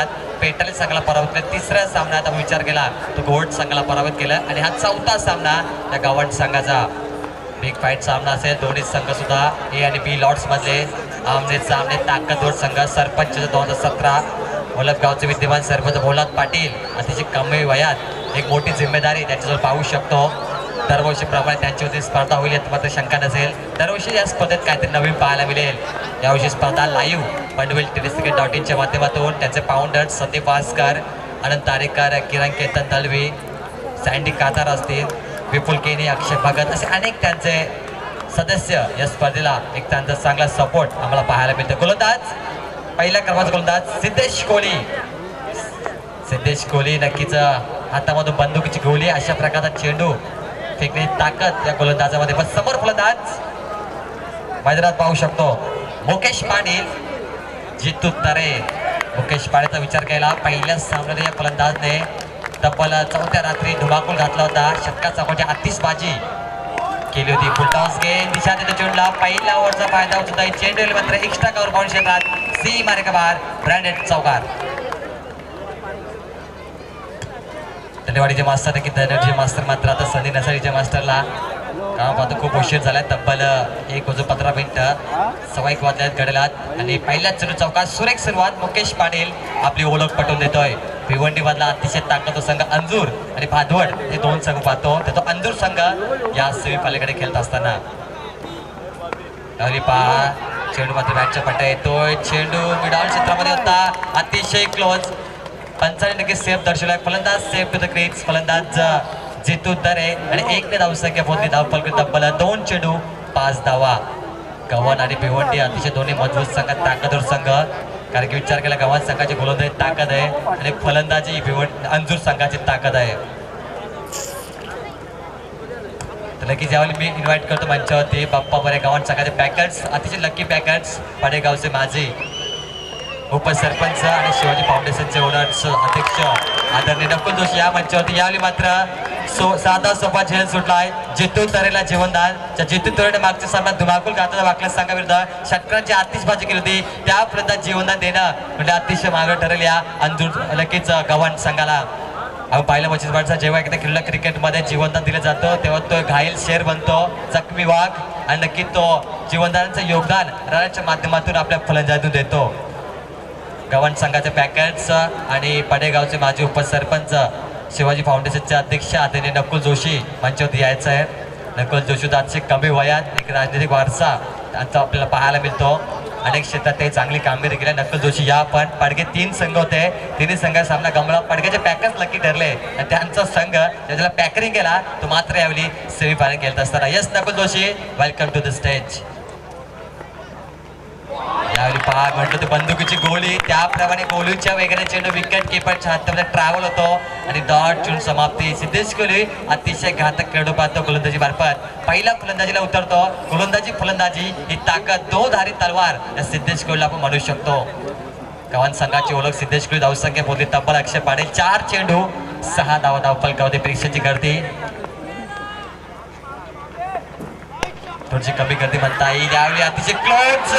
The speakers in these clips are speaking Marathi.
सामन्यात पेटाली संघाला पराभूत केलं. तिसऱ्या सामन्यात आपण विचार केला तो घोट संघाला पराभूत केला आणि हा चौथा सामना त्या गव्हाण संघाचा बिग फाईट सामना असेल. दोन्ही संघ सुद्धा ए आणि बी लॉर्ड्स मधले आमने सामने ताकदवर संघ. सरपंच 2017 गावचे विद्यमान सरपंच भोलात पाटील अतिशय कमी वयात एक मोठी जिम्मेदारी त्याच्याजवळ पाहू शकतो. दरवर्षीप्रमाणे त्यांच्यावरती स्पर्धा होईल यात मात्र शंका नसेल. दरवर्षी या स्पर्धेत काहीतरी नवीन पाहायला मिळेल. यावर्षी स्पर्धा लाईव्ह pandwelltenniscricket.in माध्यमातून त्यांचे फाउंडर संदीप वास्कर, आनंद तारेकर, किरण केतन दलवी, सँडी कातार असतील, विपुल केनी, अक्षय भगत असे अनेक त्यांचे सदस्य या स्पर्धेला एक त्यांचा चांगला सपोर्ट आम्हाला पाहायला मिळतो. गोलंदाज पहिला क्रमांक गोलंदाज सिद्धेश कोहली. सिद्धेश कोहली नक्कीच हातामधून बंदुकीची गोळी अशा प्रकारचा चेंडू फेकण्याची ताकद या गोलंदाजामध्ये. पण समोर गोलंदाज मैदानात पाहू शकतो मुकेश पाटील, जितू तरे. मुकेश पाटीलचा विचार केला पहिल्याच सामन्यात या फलंदाजने तब्बल चौथ्या रात्री धुमाकूळ घातला होता. षटकाचा म्हणजे आतिषबाजी केली होती. फुलटॉस गेम दिशा देतो चेंडूला. पहिल्या ओव्हरचा फायदा उचलता चेंडू मात्र एक्स्ट्रा कव्हर पाहून क्षेत्रात सी मार्गबार ब्रँडेड चौकार. धन्यवादीचे मास्टर की धन्यवादीचे मास्टर मात्र आता संधी नसाडीच्या मास्टरला काम पाहतो खूप उशीर झालाय. तब्बल 1:15 मिनिटं 1:15 वाजल्यात घडलात आणि पहिल्याच चेंडू चौकात सुरेख सुरुवात. मुकेश पाटील आपली ओळख पटवून देतोय. भिवंडी मधला अतिशय ताकद संघ अंजूर आणि भादवड हे दोन संघ पाहतो. तो अंजूर संघ या सेमीफायनलकडे खेळत असताना पहा चेंडू मात्र बॅटच्या पट्ट्या येतोय. चेंडू मिडॉल क्षेत्रामध्ये होता अतिशय क्लोज. 95% सेफ दर्शवलाय. फलंदाज सेफ टू द क्रीज. फलंदाज जितू तरे आणि 1 धावसंख्या पोहोचली. धावफलक तब्बल 2 चेंडू 5 धावा. गव्हाण आणि भिवंडी अतिशय दोन्ही मजबूत संघ, ताकदवर संघ. कारण की विचार केला गव्हाण संघाची गोलंदाजी ताकद आहे आणि फलंदाजी अंजूर संघाची ताकद आहे. तर नक्कीच यावेळी मी इन्व्हाइट करतो मंचावरती बाप्पा बरे गव्हाण संघाचे पॅकर्स, अतिशय लकी पॅकर्स, पाडेगावचे माजी उपसरपंच आणि शिवाजी फाउंडेशनचे ओनर्स अध्यक्ष आदरणीय नकुल जोशी या मंचावरती. यावेळी मात्र साधा सोपा झेल सुटलाय. जितू तरेला जीवनदान. जितू तरेने मागच्या सामन्यात धुमाकूल घातला वाकल्या संघाविरुद्ध षटकांची आतिषबाजी केली होती. त्यापर्यंत जीवनदान देणं म्हणजे अतिशय मागं ठरेल या अंजूर नक्कीच गव्हाण संघाला. आपण पाहिलं बचितवाडचा जेव्हा एकदा खेळला क्रिकेटमध्ये जीवनदान दिलं जातं तेव्हा तो घायल शेर बनतो, जखमी वाघ आणि नक्की तो जीवनदानाचं योगदान रनाच्या माध्यमातून आपल्या फलंदाजीतून देतो. गव्हाण संघाचे पॅकर्स आणि पडेगावचे माजी उपसरपंच शिवाजी फाउंडेशनचे अध्यक्ष आदरणीय नकुल जोशी मंचावरती यायचं आहे. नकुल जोशी अतिशय कमी वयात एक राजनैतिक वारसा त्यांचा आपल्याला पाहायला मिळतो. अनेक क्षेत्रात ते चांगली कामगिरी केली. नकुल जोशी या पण पडगे 3 संघ होते, तिन्ही संघ सामना गमला. पडग्याचे पॅकर्स नक्की ठरले आणि त्यांचा संघ ज्याला पॅकरिंग केला तो मात्र यावेळी सेमीफायनल खेळत असताना. Yes Nakul Joshi, welcome to the stage. यावेळी पहा म्हटलं तर बंदुकीची गोळी त्याप्रमाणे गोळीच्या वेगाने चेंडू विकेट किपरच्या हातामध्ये ट्रॅव्हल होतो आणि डॉट चून समाप्ती. सिद्धेश कोहली अतिशय घातक खेळू पाहतो गोलंदाजी मार्फत. पहिल्या फलंदाजीला उतरतो. गोलंदाजी फलंदाजी ही ताकद, 2 धारी तलवार या सिद्धेश कोहलीला आपण म्हणू शकतो. गव्हाण संघाची ओळख सिद्धेश कोहली. धावसंख्या पोहोचली तब्बल 100 पाडे. 4 चेंडू 6 धावा. धावफलकामध्ये परीक्षेची गर्दी थोडीशी कमी गर्दी म्हणता येईल. यावेळी अतिशय क्लोज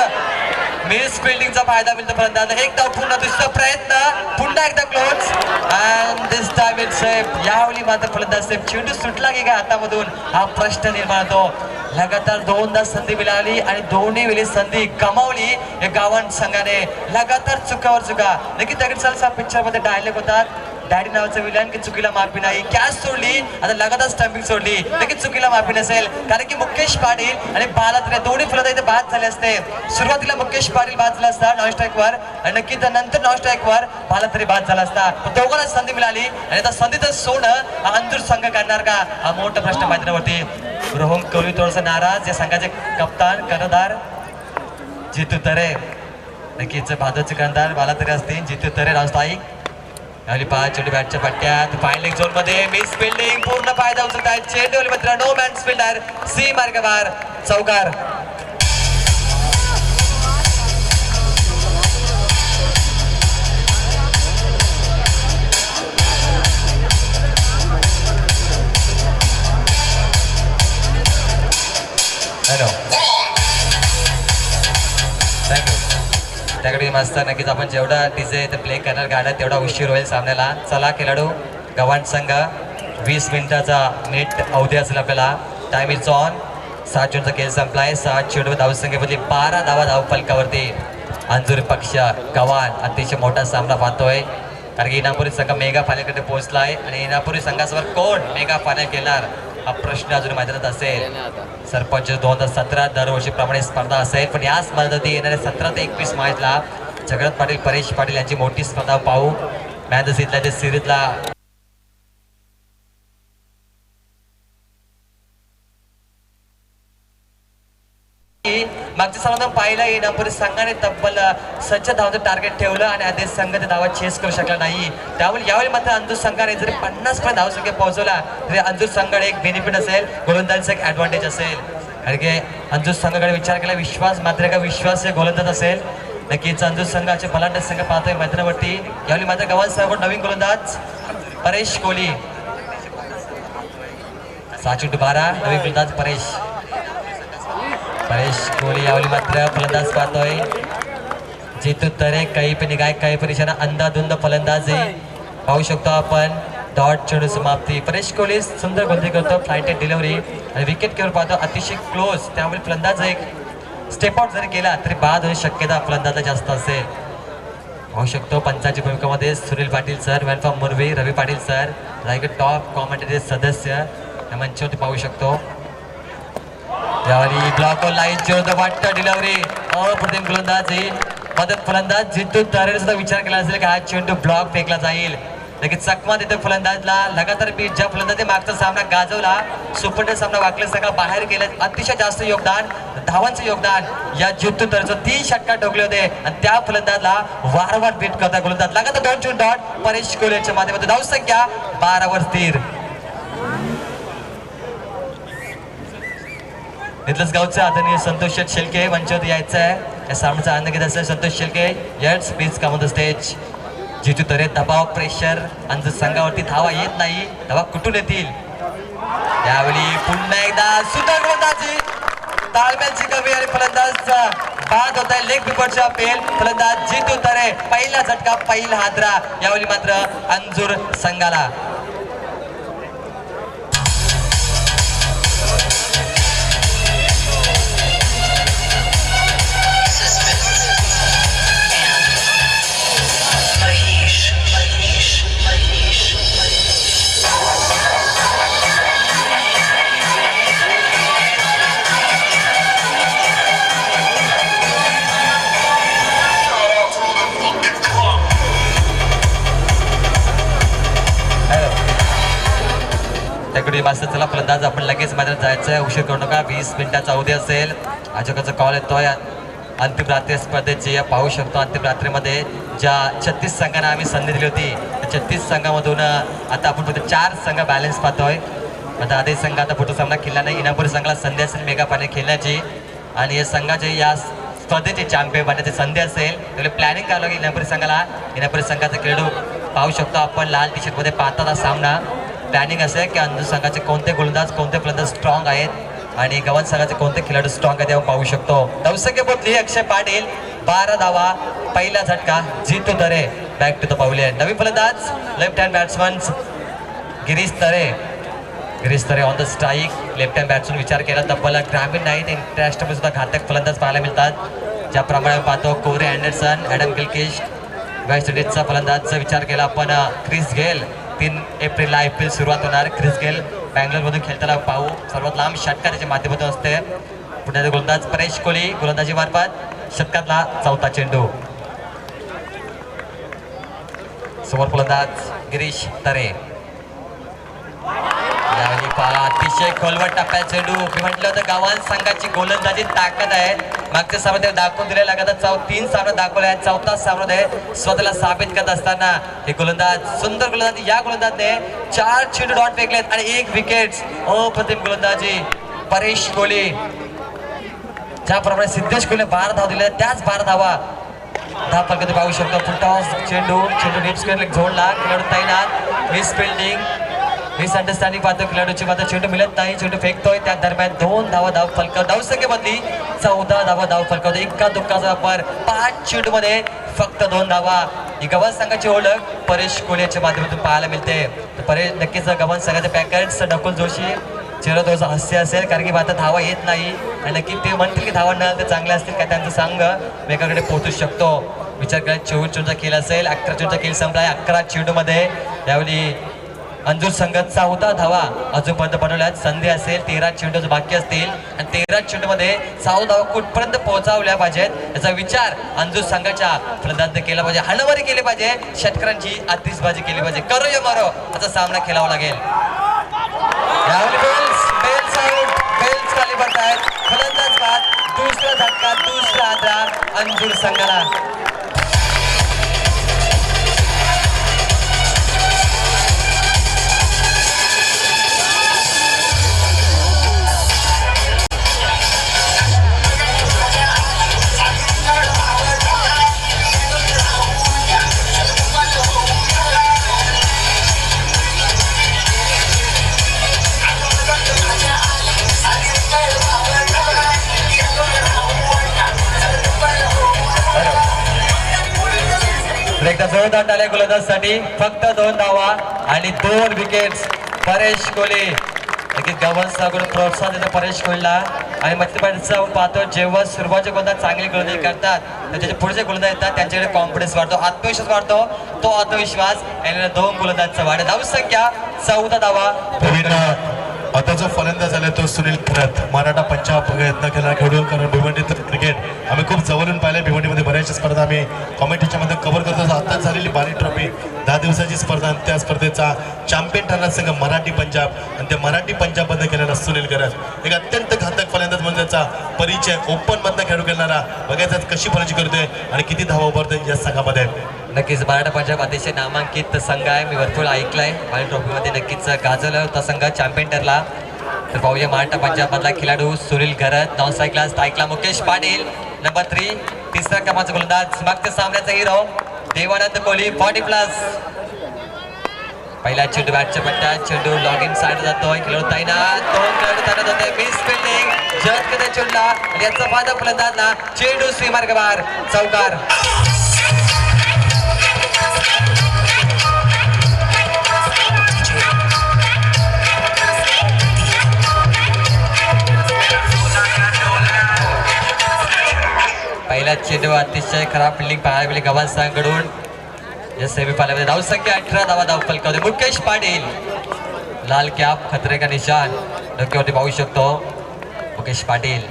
मिस फिल्डिंगचा फायदा मिळतो फलंदाज. एक धाव पूर्ण, दुसरा प्रयत्न पुन्हा एकदा close and this time it safe. यावेळी मात्र फलंदाज सेफ. चेंडू सुटला की काय हातामधून हा प्रश्न निर्माण होतो. लगातार 2दा संधी मिळाली आणि दोन्ही वेळी संधी गमावली या गव्हाण संघाने. लगातार चुकावर चुका. नक्की दगडचालचा पिक्चरमध्ये डायलॉग होतात, डॅडी नावाचं विलन की चुकीला माफी नाही. कॅच सोडली आता लगातार स्टंपिंग सोडली. नक्की चुकीला माफी नसेल कारण की मुकेश पाटील आणि बालात्रे दोन्ही फलंदाज बाद झाले असते. सुरुवातीला मुकेश पाटील बाद झाला असता नॉन स्ट्राईकवर आणि नक्की नंतर नॉन स्ट्राईकवर बालात्रे बाद झाला असता. दोघांना संधी मिळाली आणि आता संधीचं सोनं अंजूर संघ करणार का हा मोठा प्रश्न मैदानावरती. रोहन कोहली थोडंसं नाराज. या संघाचे कप्तान कर्णधार जितू तरे, नक्कीच भादवचे कर्णधार बालात्रे असतील. जितू तरे राजस्थायिक यावेळी 5 चेंडू बॅटच्या पट्ट्यात. फायनलिंग झोन मध्ये मिस फिल्डिंग पूर्ण फायदा उचलत आहे. चेंडू मित्र नो मॅन्स फिल्डर सी मार्गबार चौकार. Hello thank you. त्याकडे मस्त. नक्कीच आपण जेवढा डीजे ते प्ले करणार गाणं तेवढा उशीर होईल सामन्याला. चला खेळाडू गव्हाण संघ 20 मिनिटाचा नेट अवधी असेल आपल्याला. Time is on. 7 चेंडूचा खेळ संपलाय. 7 चेंडू धावसंख्येबद्दली 12 धावा धाव फलकावरती. अंजुर पक्ष गव्हाण अतिशय मोठा सामना पाहतोय कारण की इनापुरी संघ मेगा फायनलकडे पोहोचलाय आणि इनापुरी संघासमोर कोण मेगा फायनल खेळणार हा प्रश्न अजून मैदानात असेल. सरपंच 2017 दरवर्षीप्रमाणे स्पर्धा असेल पण या स्पर्धेत येणाऱ्या 17 ते 21 मार्चला जगन्नाथ पाटील परेश पाटील यांची मोठी स्पर्धा पाहू. मॅच इथल्या सिरीजला मागच्या सामन्यात पाहिला इनापुरी संघाने तब्बल 6 धावांचं टार्गेट ठेवलं आणि आदेश संघ ते धावा चेस करू शकला नाही. त्यामुळे यावेळी मात्र अंजुर संघाने जरी 50 पर्यंत धावसंख्या पोहोचवला तरी अंजुर संघाकडे एक बेनिफिट असेल, गोलंदाजीचा एक ऍडव्हान्टेज असेल. कारण की अंजुर संघाकडे विचार केला विश्वास मात्र का विश्वास गोलंदाज असेल. नक्कीच अंजुर संघाचे फलंदाज संघ पाहतोय मैदानावरती. यावेळी मात्र गव्हाण संघाकडून नवीन गोलंदाज परेश कोहली. 6-12 नवीन गोलंदाज परेश कोहली. यावेळी मात्र फलंदाज पाहतोय जितू तरे. काही पण निघाय काही पण इशारा अंदाधुंद फलंदाजी पाहू शकतो आपण. डॉट चेंडू समाप्ती. परेश कोहली सुंदर गोलंदाजी करतो. फ्लाइटेड डिलिव्हरी आणि विकेट केवर पाहतो अतिशय क्लोज. त्यामुळे फलंदाज एक स्टेप आउट जरी केला तरी बाद होण्याची शक्यता फलंदाजला जास्त असेल. पाहू शकतो पंचाची भूमिकामध्ये सुनील पाटील सर, वेलफॉर्म मुरवी, रवी पाटील सर, रायगड टॉप कॉमेंटेटरी सदस्य या मंचावरती पाहू शकतो. यावेळी ब्लॉक लाईन चेंडू वाटतं डिलिव्हरी अप्रतिम गोलंदाजी. मदत फलंदाज जितू तरेने सुद्धा विचार केला असेल की हा चेंडू ब्लॉक फेकला जाईल. लगेच चकमा देतो फलंदाजला. लगातार बीट ज्या फलंदाजाने मागचा सामना गाजवला सुपरटेंड सामना वाकले सगळा बाहेर गेलं. अतिशय जास्त योगदान धावांचं योगदान या जितू तरेचं 3 षटकार ठोकले होते आणि त्या फलंदाजला वारंवार बीट करता गोलंदाज. लगातार 2 चेंडू डॉट परेश कोहलीच्या माध्यमातून धावसंख्या 12 वर स्थिर. इथलंच गावचं आदरणीय संतोष शेळके मंचावरती यायचं आहे. या सामन्याचा आनंद घेत असलेले संतोष शेळके यट्स please come on the stage. जितू तरे दबाव प्रेशर अंजुर संघावरती धावा येत नाही. धावा कुठून येतील. यावेळी पुन्हा एकदा सुंदर गोलंदाजी. ताळमेलची कमी आणि फलंदाजचा बाद होत आहे. लेग बिफोरचा पेल. फलंदाज जितू तरे पहिला झटका पहिला हादरा. यावेळी मात्र अंजुर संघाला. मास्तर चला फलंदाज आपण लगेच मैदानात जायचं आहे. उशीर करू नका. 20 मिनिटाचा अवधी असेल. आयोजकाचा कॉल येतोय. अंतिम रात्री स्पर्धेची पाहू शकतो. अंतिम रात्रीमध्ये ज्या 36 संघांना आम्ही संधी दिली होती त्या 36 संघामधून आता आपण फक्त 4 संघ बॅलन्स पाहतोय. आता आदेश संघ आता फोटो सामना खेळला नाही. इनापुरी संघाला संधी असेल मेगा फायनल खेळण्याची आणि या संघाचे या स्पर्धेचे चॅम्पियन बनण्याची संधी असेल. त्यामुळे प्लॅनिंग करावं लागेल इनापुरी संघाला. इनापुरी संघाचा खेळाडू पाहू शकतो आपण लाल टी शर्टमध्ये पाहताना सामना प्लॅनिंग असेल की अंजुर संघाचे कोणते गोलंदाज कोणते फलंदाज स्ट्रॉंग आहेत आणि गव्हाण संघाचे कोणते खेळाडू स्ट्रॉंग आहेत तेव्हा पाहू शकतो. धावसंख्या बोलली अक्षय पाटील 12 धावा पहिला झटका. जितू तरे बॅक टू द पावले. नवीन फलंदाज left hand batsman Girish Tare on the strike. Left hand batsman विचार केला तब्बल ग्रामीण नाही इंटरनॅशनल सुद्धा घातक फलंदाज पाहायला मिळतात. ज्याप्रमाणे पाहतो कोरे अँडरसन, ॲडम गिलक्रिस्ट. वेस्ट इंडिजचा फलंदाजचा विचार केला आपण क्रिस गेल. 3 एप्रिलला IPL सुरुवात होणार. क्रिस गेल बँगलोरमधून खेळताना पाहू. सर्वात लांब षटकार त्याच्या माध्यमातून असते. पुण्याचा गोलंदाज परेश कोहली गोलंदाजी मार्फत षटकातला 4था चेंडू. समोर फलंदाज गिरीश तरे. यावेळी पहा अतिशय खोलवर टप्प्यात चेंडू. मी म्हटलं होतं गव्हाण संघाची गोलंदाजी ताकद आहे. मागच्या सामन्यात दाखवून दिले लगातार 3 सामने दाखवले आहेत. 4था सामन्यामध्ये स्वतःला साबित करत असताना हे गोलंदाज सुंदर गोलंदाजी. या गोलंदाजने 4 चेंडू डॉट फेकलेत आणि 1 विकेट. अप्रतिम गोलंदाजी परेश कोहली. ज्याप्रमाणे सिद्धेश कोहली 12 धावा दिल्या त्याच 12 धावा फलकात पाहू शकतो. फुलटॉस चेंडू नीट स्क्वेअर झोडला. खेळाडू तैनात. मिस फिल्डिंग मिसअंडरस्टँडिंग पाहतो. खेळाडूची मात्र चेंडू मिळत नाही. चेंडू फेकतोय. त्या दरम्यान 2 धावा धाव फलकावर. धावसंख्येमधली 14 धावा धाव फलकावर. एका दुःखाचा वापर 5 चेंडूमध्ये फक्त 2 धावा. ही गव्हाण संघाची ओळख परेश कोहलीच्या माध्यमातून पाहायला मिळते. तर परेश नक्कीच गव्हाण संघाचे पॅकेट्स नकुल जोशी चेहरा थोडंसं हास्य असेल, कारण की आता धावा येत नाही आणि नक्की ते म्हणतील की धावा न ते चांगले असतील का त्यांचा संघ वेगाकडे पोहोचू शकतो. विचार करा 24 चेंडूचा खेळ असेल, 11 चेंडूचा खेळ संपलाय. 11 चेंडूमध्ये यावेळी अंजूर संघ 14 धावा अजूनपर्यंत बनवल्यात. संधी असेल 13 चेंडू बाकी असतील आणि 13 चेंडूमध्ये 14 धावा कुठपर्यंत पोहोचवल्या पाहिजेत याचा विचार अंजूर संघाच्या फलंदाजांनी केला पाहिजे. हाणामारी केली पाहिजे, षटकारांची आतिषबाजी केली पाहिजे. करो या मारो याचा सामना खेळावा लागेल. यावेळी बेल्स आउट, बेल्स खाली पडतायत. फलंदाज बाद, दुसरा झटका, दुसरा आदरा अंजूर संघाला. एकदा जोरदार टाळ्या गोलंदाजासाठी. फक्त 2 धावा आणि 2 विकेट्स. परेश कोहली नक्कीच गव्हाण संघाकडून प्रोत्साहन देतो परेश कोहलीला. आणि मध्यप्रदेशचा पाहतो जेव्हा सुरुवातीचे गोलंदाज चांगली गोलंदाजी करतात तर त्याचे पुढचे गोलंदाज येतात त्यांच्याकडे कॉन्फिडन्स वाढतो, आत्मविश्वास वाढतो. तो आत्मविश्वास आणि 2 गोलंदाजांचा वाढ. धावसंख्या 14 धावा. आता जो फलंदाज आला तो सुनील खरात, मराठा पंजाब प्रयत्न केला खेळून, कारण भिवंडीत क्रिकेट आम्ही खूप जवळून पाहिलं. भिवंडीमध्ये बऱ्याचशा स्पर्धा आम्ही कॉमेंट्रीच्या मध्ये कव्हर करतो. आताच झालेली बारी ट्रॉफी 10 दिवसाची स्पर्धा आणि त्या स्पर्धेचा चॅम्पियन ठरला संघ मराठी पंजाब आणि त्या मराठी पंजाबमधनं केलेला सुनील खरात एक अत्यंत घातक फलंदाज म्हणून त्याचा परिचय. ओपनमधनं खेळू केणारा बघायचा कशी फलंदाजी करतोय आणि किती धावा उभारतोय या संघामध्ये. नक्कीच मराठा पंजाब अतिशय नामांकित संघ आहे. मी भरपूर ऐकलंय. बाली ट्रॉफीमध्ये नक्कीच गाजवला होता संघ, चॅम्पियन ठरला. तर पाहूया मराठा पंजाब मधला खेळाडू सुनील घरत. नाव ऐकला मुकेश पाटील नंबर 3, तिसरा क्रमांकाचा गोलंदाज. मागच्या सामन्याचा हिरो देवानंद कोहली 40+. पहिला चेंडू बॅटच्या पट्ट्यात, चेंडू लॉग इन साईड जातोय. खेळाडू तैनात, 2 खेळाडू तैनात होते. मिस फिल्डिंग जत चेंडूला आणि याचा फायदा फलंदाजला. चेंडू सीमार्ग बाहेर, चौकार. पहिला चेंडू अतिशय खराब फिल्डिंग पाहायला मिळाली गव्हाण संघाकडून. या सेमीफायनलमध्ये धावसंख्या 18 धावा धाव फलकावते. मुकेश पाटील लाल कॅप खतरे का निशान डोक्यावरती पाहू शकतो मुकेश पाटील.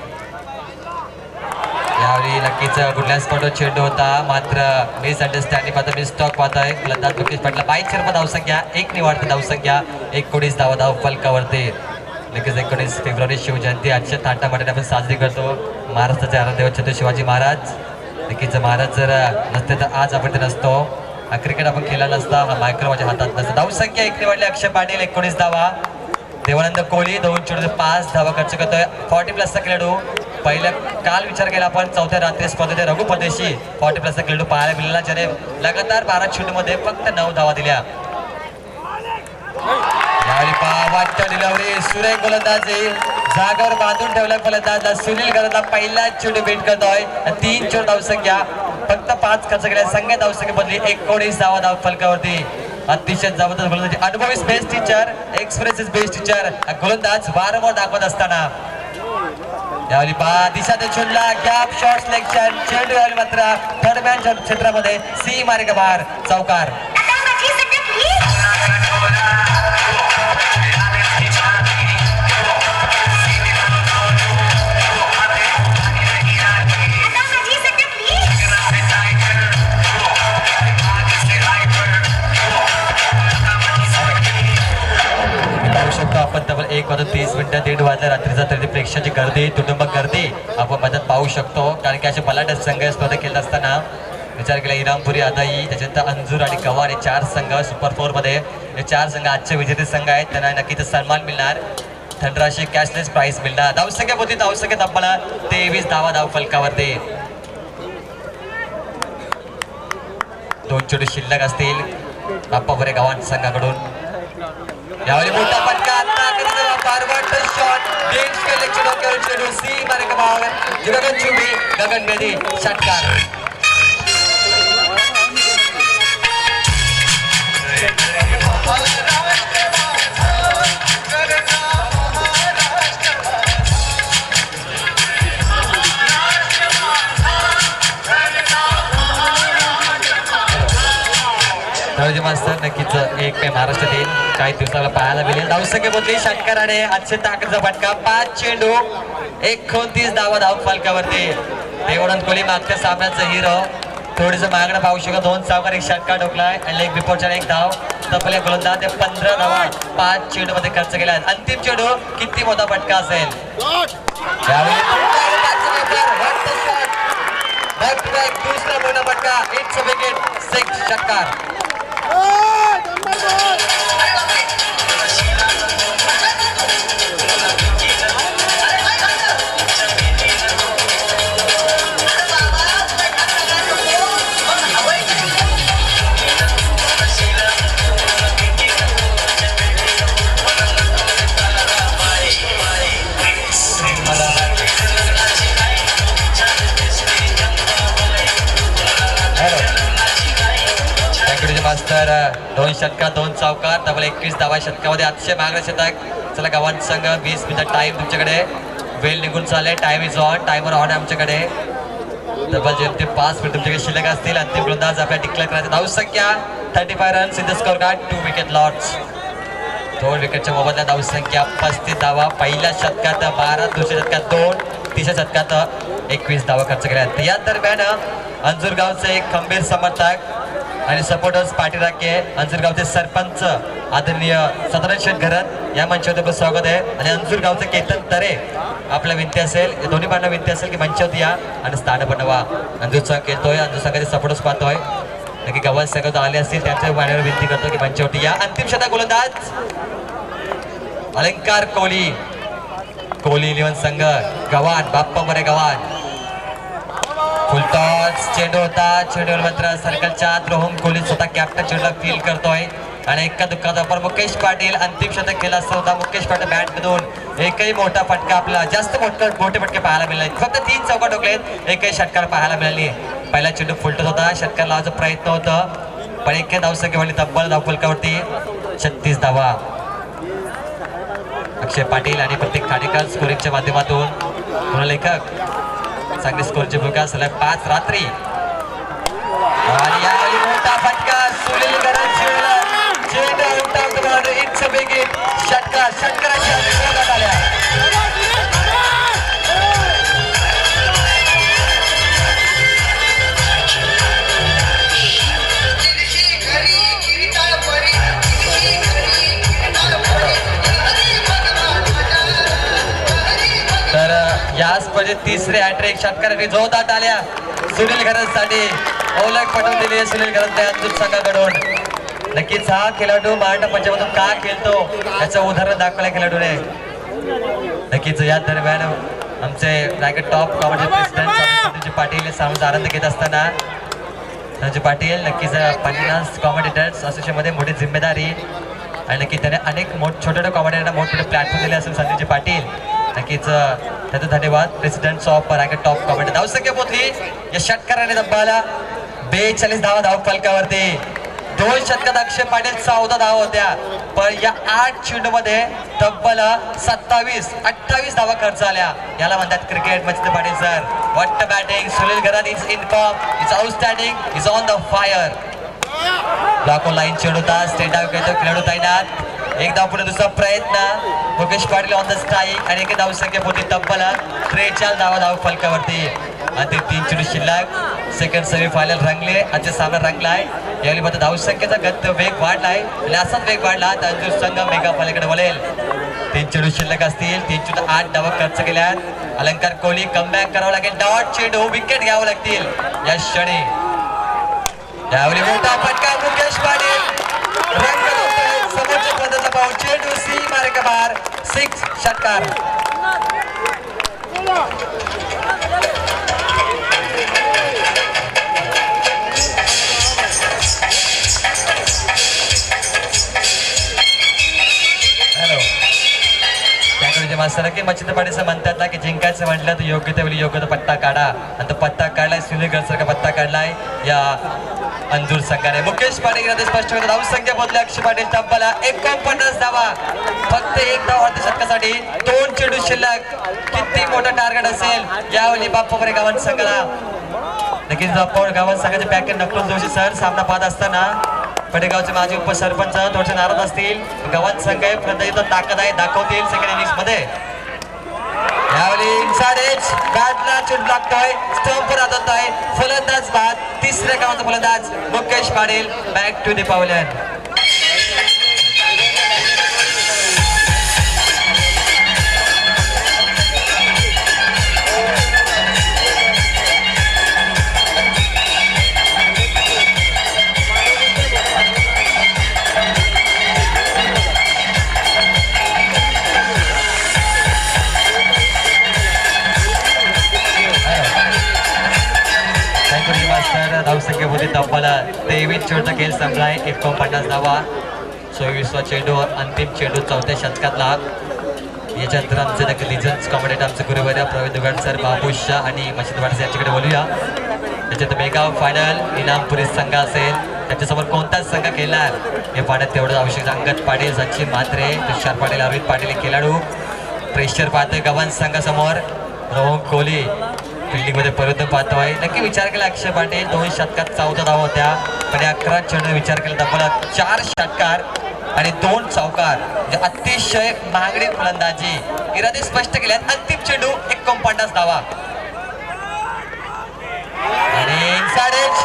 यावेळी नक्कीच कुठल्या स्पॉटवर चेंडू होता, मात्र मिसअंडरस्टँडिंग पाहता मिसटॉक पाहताय. फलंदाज मुकेश पाटील 22 धावसंख्या, 1 निवाडते धावसंख्या, 19 धावा धाव फलकावरती. नक्कीच 19 फेब्रुवारी शिवजयंती आजच्या थाटामाटाने आपण साजरी करतो. महाराष्ट्राचे आराध्य छत्रपती शिवाजी महाराज. नक्कीच महाराज जर नसते तर आज आपण ते नसतो. हा क्रिकेट आपण खेळला नसता, हा मायक्रो माझ्या हातात नसतं. धावसंख्या 1 निवडली अक्षय पाटील 19 धावा. देवानंद कोहली 2 चेंडू 5 धावा खर्च करतोय. 40+चा खेळाडू. पहिल्या काल विचार केला आपण चौथ्या रात्री स्पर्धेत रघु परदेशी 40+चा खेळाडू पाहायला मिळाला, ज्याने लगातार 12 चेंडूमध्ये फक्त 9 धावा दिल्या. यावेळी वाटतं डिलिव्हरी, सुरेख गोलंदाजी, जागावर बांधून ठेवलाय फलंदाजला. सुनील घरातला पहिला चेंडू बीट करतोय. 3 चेंडू धावसंख्या, फक्त 5 खर्च केल्या. संघ धावसंख्या बदली 19 धावा धाव फलकावरती. अतिशय जबरदस्त गोलंदाजी. अनुभवी best teacher, experience is best teacher. गोलंदाज वारंवार दाखवत असताना यावेळी दिशा ते चेंडूला गॅप शॉट सिलेक्शन. चेंडू यावेळी मात्र थर्ड क्षेत्रामध्ये सी मार्ग बाहेर, चौकार. आपण तब्बल 1:30 1:00 वाजता रात्रीचा तरी प्रेक्षकांची गर्दी, कुटुंब गर्दी आपण मदत पाहू शकतो. कारण की असे बलाढ्य संघ स्पर्धा खेळत असताना विचार केला इरामपुरी आदाई, त्याच्यानंतर अंजूर आणि गव्हाण हे 4 संघ सुपर 4मध्ये. हे 4 संघ आजचे विजेते संघ आहेत. त्यांना नक्कीच सन्मान मिळणार, धनराशी कॅशलेस प्राईज मिळणार. धावसंख्या होती धावसंख्या तब्बल 23 धावा धाव फलकावरती. 2 चेंडू शिल्लक असतील बाप्पापुरे गव्हाण संघाकडून. यावेळी मोठा फटका, फॉरवर्ड शॉट, डोक्यावर चेंडू सी मार्ग बाहेर. गगन चुबी, गगन बेदी, षटकार. नवजी मास्तर नक्कीच एक मे महाराष्ट्र दिन काही दिवसाला पाहायला मिळेल. धावसंख्या बोलली षटकाराने आजचे ताकदीचा फटका 5 चेंडू 29 धावा धाव फलकावरती. देवडन कोहली मागच्या सामन्याचा हिरो थोडीसं मागणं पाहू शकतो. 2 सावकार एक षटकार ठोकलाय आणि लेग बिफोरच्या एक धाव तपले गोलंदाज ते 15 धावा 5 चेंडू मध्ये खर्च केला. अंतिम चेंडू किती मोठा फटका असेल दुसरा मोठा फटका. इट्स अ विकेट 6 षटकार. मास्तर 2 षटकार 2 चौकार तब्बल 21 धावा षटकामध्ये अतिशय मागणं शतक. चला गावात संघ 20 मिनिट टाइम तुमच्याकडे वेळ निघून चालले. Time is on. Timer on आहे आमच्याकडे. तब्बल जेमते 5 मिनिट तुमच्याकडे शिल्लक असतील. अंतिम गोलंदाज आपल्या डिक्लेअर करायचं. धावसंख्या 35 runs in the score card 2 wicket lots. 2 विकेटच्या मोबदल्यात धावसंख्या 35 धावा. पहिल्या षटकात 12 दुसऱ्या षटकात 2 तिसऱ्या षटकात 21 धावा खर्च केल्या. या दरम्यान अंजूर गावचे एक खंबीर समर्थक आणि सपोर्टर्स पाठीराखे अंजूर गावचे सरपंच आदरणीय सदानंद शेठ घरत या मंचावरती आपलं स्वागत आहे. आणि अंजूर गावचे केतन तरे आपल्या विनंती असेल या दोन्ही बांधव विनंती असेल की मंचावरती या आणि स्थान बनवा. अंजूर संघ खेळतोय. अंजूर संघाचे सपोर्टर्स पाहतोय नक्की गावात संघ आले असतील त्यांच्या बांधवांवर विनंती करतो की मंचावरती या. अंतिम षटक गोलंदाज अलंकार कोहली. कोहली 11 संघ गव्हाण बाप्पा मरे गव्हाण. फुलटॉस चेंडू होता. चेंडू मात्र सर्कलच्या रोहन कोहली स्वतः कॅप्टन चेंडूला फील करतोय आणि एका दुःखाचा पर मुकेश पाटील अंतिम शतक केला असता होता. मुकेश पाटील बॅट मधून एकही मोठा फटका आपला जास्त मोठे फटके पाहायला मिळाले. फक्त 3 चौका ठोकलेत. एकही षटकार पाहायला मिळाली. पहिला चेंडू फुलटॉस होता. षटकार लावायचा प्रयत्न होता पण एक धावसंख्या वाली तब्बल धाव फलकावरती 36 धावा. अक्षय पाटील आणि प्रत्येक खाडेकर स्कोरिंगच्या माध्यमातून गुणलेखक चांगली स्कोरची भूमिका. सलग 5 रात्री आणि यावेळी मोठा फटका सुनील गरज चेंडू out of the ball. It's a big hit. षटकाराच्या विरोधात आल्या. या स्पर्धेत तिसरे हॅट्रिक षटकाराने जोरदार आल्या सुनील घरतसाठी. ओळख पटवून दिली सुनील घरतने अंजूर संघाकडून. नक्कीच हा खेळाडू महाराष्ट्र पंचामधून का खेळतो याचं उदाहरण दाखवलं खेळाडूने. नक्कीच या दरम्यान आमचे Raigad top comedy president Sanjay Patil सामन्याचा आनंद घेत असताना संजय पाटील नक्कीच 50 कॉमेडिटर्स असोसिएशनमध्ये मोठी जिम्मेदारी आणि नक्की त्याने अनेक छोट्या छोट्या कॉमेडियनना मोठमोठे प्लॅटफॉर्म दिले असेल संजय पाटील. नक्कीच त्याचा धन्यवाद. Presidents of Raigad top comedy. धावसंख्या पोहोचली या षटकाराने दब्बाला 42 धावा धाव फलकावरती. 2 षटकात अक्षय पाटील 14 धावा होत्या पण या 8 चेंडूमध्ये तब्बल 28 धावा खर्च आल्या. याला म्हणतात cricket Machhindra Patil sir. What batting. Sunil Gharat is in form. Is outstanding. Is on the fire. Block on line चेंडू होता. स्टेट आउट खेळतो खेळाडू तैनात. एक धाव पुढे दुसरा प्रयत्न. Mukesh Patil on the strike आणि एक धावसंख्या पोहोचली तब्बल 43 धावा धाव फलकावरती. आणि 3 चेंडू शिल्लक. सेकंड सेमी फायनल रंगले. आजचा सामना रंगलाय. यावेळी मात्र धावसंख्येचा गत वेग वाढलाय आणि असाच वेग वाढला तर अंजूर संघ मेगा फायनलकडे वळेल. 3 चेंडू शिल्लक असतील. 3 चेंडू 8 धावा खर्च केल्यात. अलंकार कोहली कमबॅक करावं लागेल. डॉट चेंडू विकेट घ्यावं लागतील या क्षणी. यावेळी मोठा फटका मुकेश पाटील समोरच्या पदाचा पाऊल. चेंडू सी मारे का बार. 6 षटकार. मास्तर की मच्छिंद्र पाटील म्हणतात ना की जिंकायचं म्हटलं तर योग्य त्यावेळी योग्य तो पत्ता काढा आणि तो पत्ता काढलाय. सुनील गडसरचा पत्ता काढलाय या अंजूर संघाने. मुकेश पाटील स्पष्ट धावसंख्या बदलली. अक्षय पाटील तब्बल 49 धावा. फक्त 1 धाव अर्ध्या षटकासाठी. 2 चेंडू शिल्लक. किती मोठं टार्गेट असेल यावेळी बाप्पापरे गावात संघाला. नक्कीच बाप्पावर गावात संघाचे पॅकेज नकुल जोशी सर सामना पाहत असताना पडेगावचे माजी उपसरपंच थोडेसे नाराज असतील. गव्हाण संघ आहे फलंदाजीत ताकद आहे दाखवतील सेकंड इनिंग्स मध्ये. यावेळी इनसाइड एज बॅटला चूट लागतोय स्टंपवर आदत आहे फलंदाज बाद तिसऱ्या क्रमांकाचा फलंदाज Mukesh Patil back to the pavilion. धावसंख्येमध्ये तब्बल 23 चेंडूचा खेळ संपलाय 49 धावा. 24वा चेंडू अंतिम चेंडू चौथ्या शतकातला. याच्यानंतर आमचे लिजन्स कॉमेडिएटर आमचे गुरुवर्य प्रवीण दुगाड सर बाबू शाह आणि मशीद वाडस यांच्याकडे बोलूया. त्याच्यात मेगा फायनल इनामपुरी संघ असेल त्याच्यासमोर कोणताच संघ खेळणार हे पाहण्यात तेवढं आवश्यक. अंगद पाटील सचिन म्हात्रे तुषार पाटील अरविंद पाटील हे खेळाडू. प्रेशर पाहतोय गव्हाण संघासमोर. रोहन कोहली फिल्डिंग मध्ये परत पाहतोय. नक्की विचार केला अक्षय पाटील 2 शतकात 14 धावा होत्या पण 11 चेंडू विचार केला तब्बल 4 षटकार आणि 2 चौकार म्हणजे अतिशय महागडी फलंदाजी. इरादे स्पष्ट केल्यात. अंतिम चेंडू 49 धावा आणि इनसाइड एज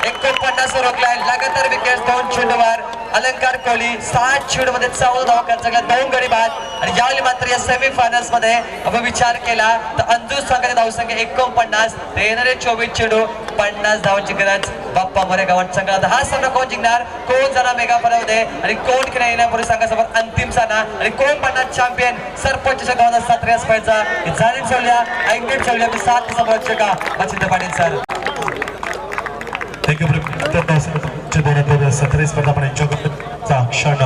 49 रोखलाय. लगातार विकेट 2 चेंडूवर. अलंकार कोहली 60 चेंडू मध्ये 14 धावा खर्च केला 2 गडी बाद. आणि यावेळी मात्र या सेमीफायनल्स मध्ये आपण विचार केला तर अंजूर संघाची धावसंख्या 49 ते येणारे 24 चेंडू 50 धावांची गरज बाप्पा मोरे गव्हाण संघाला. हा सामना कोण जिंकणार कोण जाणार मेगा परामध्ये आणि कोण खेळणार येण्यापूर्वी संघासमोर अंतिम सामना आणि कोण बनणार चॅम्पियन सरपंच गावाचा 7 स्पर्धा जाणीव ठेवल्या ऐकून ठेवल्या मी 7 समोरचे का मच्छिंद्र पाटील सर. थँक्यू. 2017 स्पर्धा आपण एन्जॉय करतो क्षण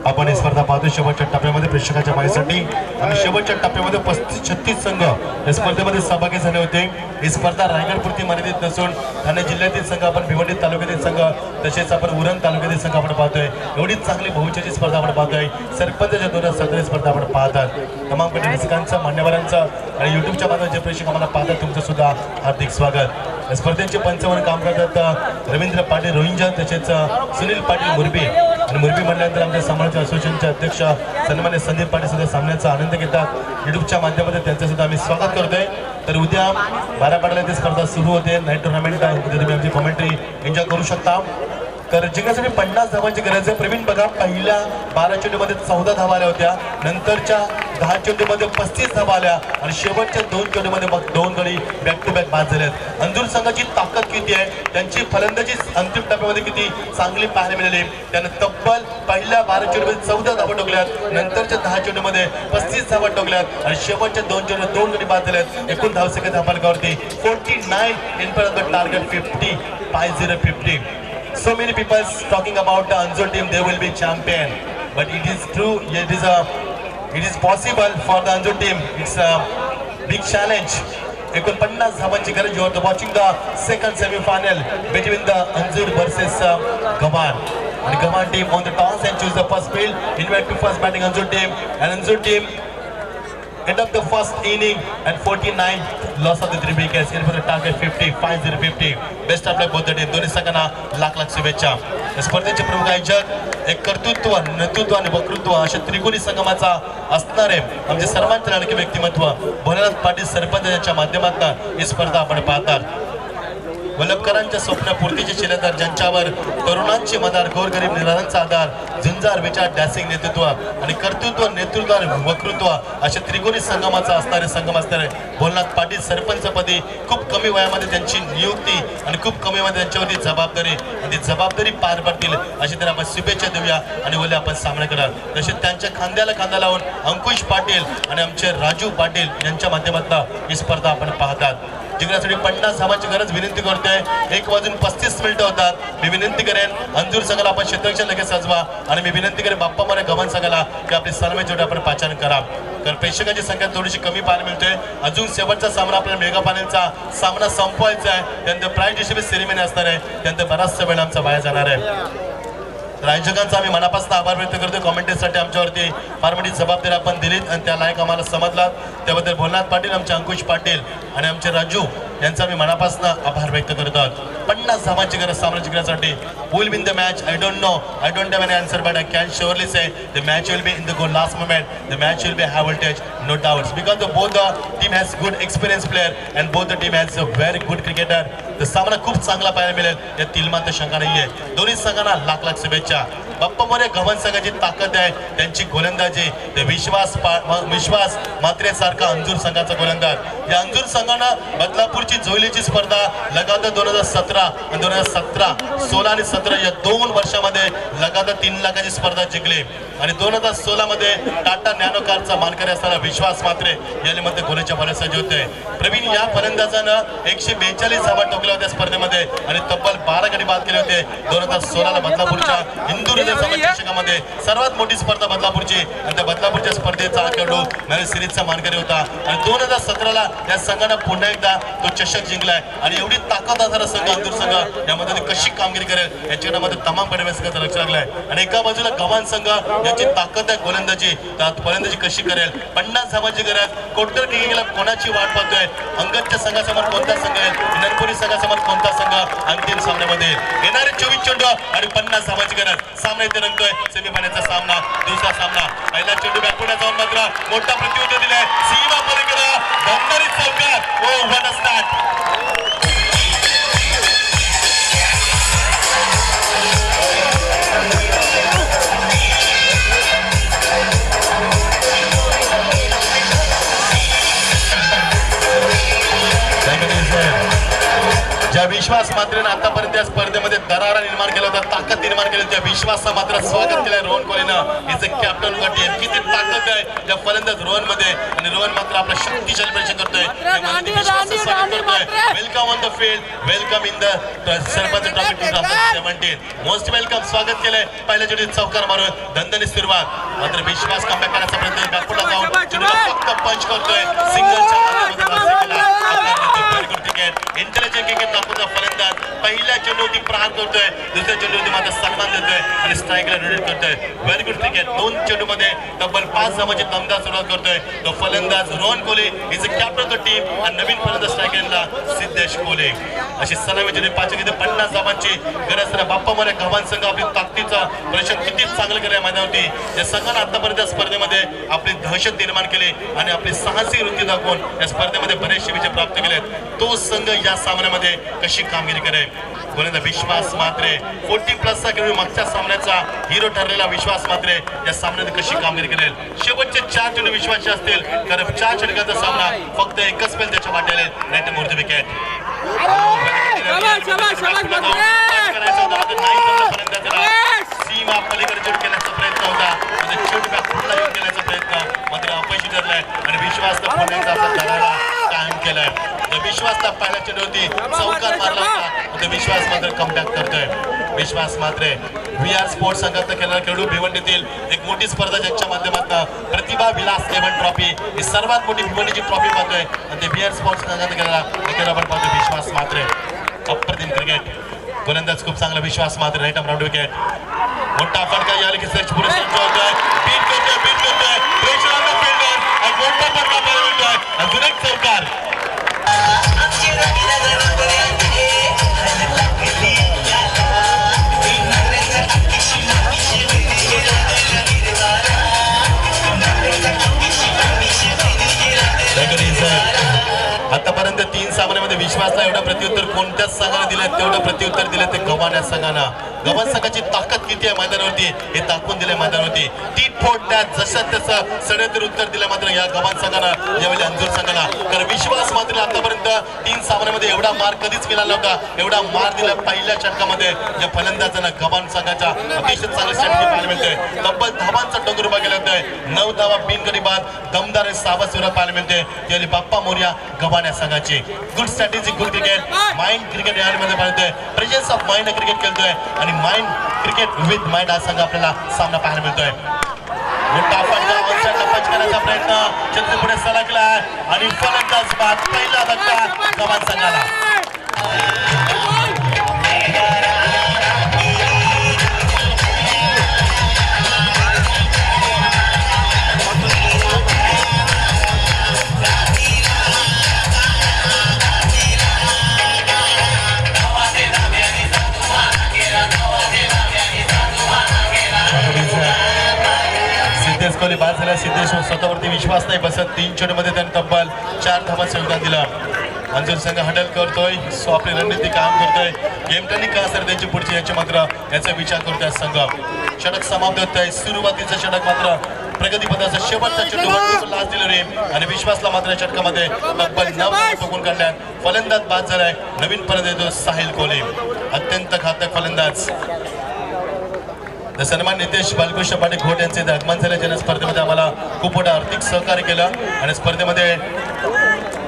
आपण ही स्पर्धा पाहतो. शेवटच्या टप्प्यामध्ये प्रेक्षकाच्या माहितीसाठी आम्ही शेवटच्या टप्प्यामध्ये 35-36 संघ या स्पर्धेमध्ये सहभागी झाले होते. ही स्पर्धा रायगडपुरती मर्यादित नसून ठाणे जिल्ह्यातील संघ आपण भिवंडी तालुक्यातील संघ तसेच आपण उरण तालुक्यातील संघ आपण पाहतोय. एवढी चांगली बहुचर्चित स्पर्धा आपण पाहतोय. सरपंचच्या 2017 स्पर्धा आपण पाहतात. तमाम रसिकांचं मान्यवरांचं आणि युट्यूबच्या माध्यमातून जे प्रेक्षक आम्हाला पाहतात तुमचं सुद्धा हार्दिक स्वागत. स्पर्धेचे पंचावन्न काम करतात रवींद्र पाटील रोहिंजा तसेच सुनील पाटील मुरबी आणि मुरबी म्हणल्यानंतर आमच्या समाज असोसिएशनचे अध्यक्ष सन्मान्य संदीप पाटील सुद्धा सामन्याचा आनंद घेतात. युट्यूबच्या माध्यमातून त्यांचं सुद्धा आम्ही स्वागत करतोय. तर उद्या 12 पाटाला ती स्पर्धा सुरू होते. नाईट टुर्नामेंट आहे. उद्या तुम्ही आमची कॉमेंट्री एन्जॉय करू शकता. तर जिंकण्यासाठी 50 धावांची गरज आहे. प्रवीण बघा पहिल्या 12 चेंडूमध्ये 14 धावा आल्या होत्या. नंतरच्या 10 चेंडूमध्ये 35 धावा आल्या आणि शेवटच्या 2 चेंडूमध्ये मग 2 गडी बॅक टू बॅक बाद झाल्यात. अंजूर संघाची ताकद किती आहे त्यांची फलंदाजी अंतिम टप्प्यामध्ये किती चांगली पाहायला मिळाली. त्यानं तब्बल पहिल्या 12 चेंडूमध्ये 14 धावा टोकल्यात. नंतरच्या 10 चेंडूमध्ये 35 धावा टोकल्यात आणि शेवटच्या 2 चेंडू 2 गडी बाद झाल्यात. एकूण धावसंख्या धापांकावरती 49 in front of the target 50 50. So many people talking about the Anzur team, they will be champion, but it is true, it is possible for the Anzur team. It's a big challenge. 49 धावांची गरज. You are watching the second semi-final between the Anzur versus Gawhan. And Gawhan team on the toss and choose the first field. Invite to first batting Anzur team. And Anzur team end up the first inning and 49 loss of the 3 wickets in for the target 50. Best of luck both the team. दोन्ही संघांना लाख शुभेच्छा. स्पर्धेचे प्रमुख आयोजक एक कर्तृत्व नेतृत्व आणि वक्तृत्व अशा त्रिकोणी संगमाचा असणारे आमचे सर्वांचे लाडके व्यक्तिमत्व भोलेनाथ पाटील सरपंच यांच्या माध्यमातून ही स्पर्धा आपण पाहतात. वल्लभकरांच्या स्वप्नपूर्तीचे शिलेदार ज्यांच्यावर तरुणांची मदार गोरगरीब निराधारांचा आधार झुंजार विचार डॅसिंग नेतृत्व आणि कर्तृत्व नेतृत्व आणि वक्तृत्व अशा त्रिकोणी संगमाचा असणारे संगम असणारे भोलेनाथ पाटील सरपंचपदी खूप कमी वयामध्ये त्यांची नियुक्ती आणि खूप कमी वयामध्ये त्यांच्यावरती जबाबदारी आणि ती जबाबदारी पार पडतील अशी तर आपण शुभेच्छा देऊया आणि बोलले आपण सामना करा. तसेच त्यांच्या खांद्याला खांदा लावून अंकुश पाटील आणि आमचे राजू पाटील यांच्या माध्यमातून ही स्पर्धा आपण पाहतात. जिंकण्यासाठी 50 धावांची गरज. विनंती करतोय 1 वाजून 35 मिनिटं होतात. मी विनंती करेन अंजूर संघाला आपण क्षेत्ररक्षण लगेच सजवा आणि मी विनंती करेन बाप्पा मोरे गव्हाण संघाला की आपली सन्मान जोडी आपण पाचारण करा. तर प्रेक्षकांची संख्या थोडीशी कमी पाहायला मिळते. अजून शेवटचा सामना आपल्याला मेगा फायनलचा सामना संपवायचा आहे. त्यानंतर प्राइज डिस्ट्रीब्युशन सेरेमनी असणार आहे. त्यानंतर बराचसा वेळ आमचा वाया जाणार आहे. आयोजकांचा आम्ही मनापासून आभार व्यक्त करतो. कॉमेंट्रीसाठी आमच्यावरती फार मोठी जबाबदारी आपण दिलीत आणि त्या लायक आम्हाला समजलात त्याबद्दल भोलेनाथ पाटील आमचे अंकुश पाटील आणि आमचे राजू यांचा आम्ही मनापासून आभार व्यक्त करतो. 50 धावांची गरज सामना जिंकण्यासाठी. Who will win the match? I don't know. I don't have any answer, but I can surely say the match will be in the goal last moment. The match will be high voltage, no doubts, because both the team has good experienced player and both the team has a very good cricketer. तर सामना खूप चांगला पाहायला मिळेल, या तिलमात शंका नाहीये. दोन्ही संघांना लाख लाख शुभेच्छा. बाप्पा मोरे गव्हाण संघाची ताकद आहे, त्यांची गोलंदाजी, ते विश्वास मात्रे सारखा अंजूर संघाचा गोलंदाज. या अंजूर संघानं बदलापूरची जोईलीची स्पर्धा लगातार 2017 आणि 2017, 16 आणि 17 या 2 वर्षामध्ये लगातार 3 लाखाची स्पर्धा जिंकली. आणि 2016 मध्ये टाटा नॅनो कारचा मानकरी असताना विश्वास मात्रे यांनी मध्ये गोलच्या फलंदाजी होते. प्रवीण या फलंदाजानं 142 धावा ठोकल्या होत्या स्पर्धेमध्ये आणि तब्बल 12 गडी बाद केले होते. 2016 बदलापूरच्या हिंदू चषकामध्ये सर्वात मोठी स्पर्धा बदलापूरची आणि त्या बदलापूरच्या स्पर्धेचा खेळाडू मॅरेज सिरीजचा मानकरी होता. आणि 2017 या संघानं पुन्हा एकदा तो चषक जिंकलाय. आणि एवढी ताकद असणारा संघ अंदूर संघ यामध्ये कशी कामगिरी करेल याच्यामध्ये तमाम कडव्याचं लक्ष लागलंय. आणि एका बाजूला गव्हाण संघ याची ताकद आहे गोलंदाजी, फलंदाजी कशी करेल. 50 धावांची गरज. कोटर क्रिकेटला कोणाची वाट पाहतोय? अंगदच्या संघासमोर कोणता संघ आहे? ननपुरी संघासमोर कोणता संघ अंतिम सामन्यामध्ये येणारे 24 चेंडू आणि 50 धावांची गरज. सामना इथे रंगतोय सेमीफायनलचा सामना, दुसरा सामना. पहिला चेंडू बॅकपुढे जाऊन मात्र मोठा प्रत्युत्तर दिलाय सीमा पलीकडे दमदारी चौकार. ओ व्हॉट अ स्टार्ट. ज्या विश्वास मात्रेनं आतापर्यंत या स्पर्धेमध्ये दरारा निर्माण केला होता, ताकद निर्माण केली होती, विश्वासचा मात्र स्वागत केलंय रोहन कोहलीनं. Is a captain of the team. किती ताकद आहे या फलंदाज रोहन मध्ये, आणि रोहन मात्र आपला शक्तिशाली प्रयत्न करतोय. Welcome on the field, welcome in the sarpanch trophy 2017. Most welcome. स्वागत केलंय. पहिल्या चेंडूत चौकार मारून दणदणीत सुरुवात. मात्र विश्वास कमबॅक करण्याचा प्रयत्न बॅकफुटला जाऊन चेंडूला फक्त पंच करतोय. सिंगलच्या इंटेलिजंट क्रिकेट दाखवता फलंदाज. पहिल्या चेंडूवरती प्रहार करतोय, दुसऱ्या चेंडूवरती मात्र सन्मान देतोय आणि स्ट्राईकला रोटेट करतोय. Very good cricket. 2 चेंडूमध्ये तब्बल 5 धावांची दमदार सुरुवात करतोय तो फलंदाज Rohan Kohli. Is a captain of the team. आणि नवीन फलंदाज स्ट्रायकरला सिद्धेश कोहली. अशी सलामी चेंडू 5 50 धावांची गरज. बाप्पा मोरे गव्हाण संघ आपली ताकदीचा प्रदर्शन किती चांगलं केलं मैदानावरती. या संघानं आतापर्यंत या स्पर्धेमध्ये आपली दहशत निर्माण केली आणि आपली साहसी वृत्ती दाखवून या स्पर्धेमध्ये बरेचसे विजय प्राप्त केलेत. तो संघ या सामन्यामध्ये कशी कामगिरी करेल. गोलंदाज विश्वास मात्रे 40+ खेळून मागच्या सामन्याचा हिरो ठरलेला विश्वास मात्रे या सामन्यात कशी कामगिरी करेल. शेवटचे 4 चेंडू विश्वासचे असतील, कारण 4 चेंडूचा सामना फक्त एकच पेल त्याच्या वाट्याला नाही तर मोरते विकेट. सीमा पलीकडे चेंडू केल्याचा प्रयत्न होता, चेंडू बॅक पुन्हा येऊन केल्याचा प्रयत्न मात्र अपयशी ठरलाय. आणि विश्वासला पुन्हा एकदा धरायला कायम केलाय. विश्वासला पहिल्या चेंडूवरती चौकार मारला होता, विश्वास मात्र कमबॅक करतोय. विश्वास मात्रे VR स्पोर्ट्स संघातला खेळणारा खेळाडू भिवंडीतील एक मोठी स्पर्धा ज्याच्या माध्यमातून प्रतिभा विलास लेवन ट्रॉफी ही सर्वात मोठी भिवंडीची ट्रॉफी पाहतोय. आणि ते VR स्पोर्ट्स संघात खेळणारा आपण पाहतोय विश्वास मात्रे. अप्रतिम क्रिकेट. गोलंदाज खूप चांगला Vishwas Matre. Right arm round wicket. मोठा फटका याला की सर्च पुढे होतोय. बीट करतोय प्रेशर ऑन द फील्डर आणि मोठा फटका पाहायला मिळतोय. अजून एक चौकार. आतापर्यंत 3 सामन्यामध्ये विश्वासला एवढं प्रत्युत्तर कोणत्याच संघाने दिलं, तेवढं प्रत्युत्तर दिलं ते गव्हाण या संघानं. गव्हाण संघाची ताकद किती आहे मैदानावरती हे दाखवून दिले मैदानावरती. ती फोडण्यात जसं तसं सडेतर उत्तर दिलं मात्र या गव्हाण संघानं यावेळी अंजूर संघाला. कारण विश्वास मात्र आतापर्यंत 3 सामन्यामध्ये एवढा मार कधीच केला नव्हता. एवढा मार दिला पहिल्या षटकामध्ये या फलंदाजांना गव्हाण संघाचा अतिशय चांगली स्ट्रॅटेजी पाहायला मिळते. तब्बल धावांचा डोंगर उभा केला होतोय. 9 धावा बिनगडी बाद दमदार सावध सुरुवात पाहायला मिळते. त्यावेळी बाप्पा मोर्या गव्हाण या संघाची. Good strategy, good cricket, mind cricket यामध्ये पाहतोय. प्रेझेन्स ऑफ माइंड क्रिकेट खेळतोय आणि माइंड क्रिकेट विथ माइंड हा संघ आपल्याला सामना पाहायला मिळतोय. मोठा फटका ऑनसाइडला पंच करण्याचा प्रयत्न चंद्र पुढे सलगला आणि फलंदाज बाद. पहिला धक्का गव्हाण संघाला. कोहली बाद झाला. सिद्धेश्वर स्वतःवरती विश्वास नाही बसत. 3 चेंडूमध्ये त्याने तब्बल 4 धावांचं योगदान दिलं. अंजुम संघ हँडल करतोय, सो आपली रणनीती काम करतोय. गेम टर्निंग का असेल त्यांची पुढची याची मात्र याचा विचार करतोय संघ. षटक समाप्त होत आहे. सुरुवातीचं षटक मात्र प्रगतीपथाचा शेवटचा चेंडू लास्ट डिलिव्हरी आणि विश्वासला मात्र या षटकामध्ये तब्बल 9 ठोकून काढल्यात. फलंदाज बाद झालाय. नवीन परत येतो साहिल कोहली, अत्यंत घातक फलंदाज. सन्मान नितेश बालकृष्ण पाटील घोट यांचे आगमन झाले, ज्यांनी स्पर्धेमध्ये आम्हाला खूप मोठं आर्थिक सहकार्य केलं आणि स्पर्धेमध्ये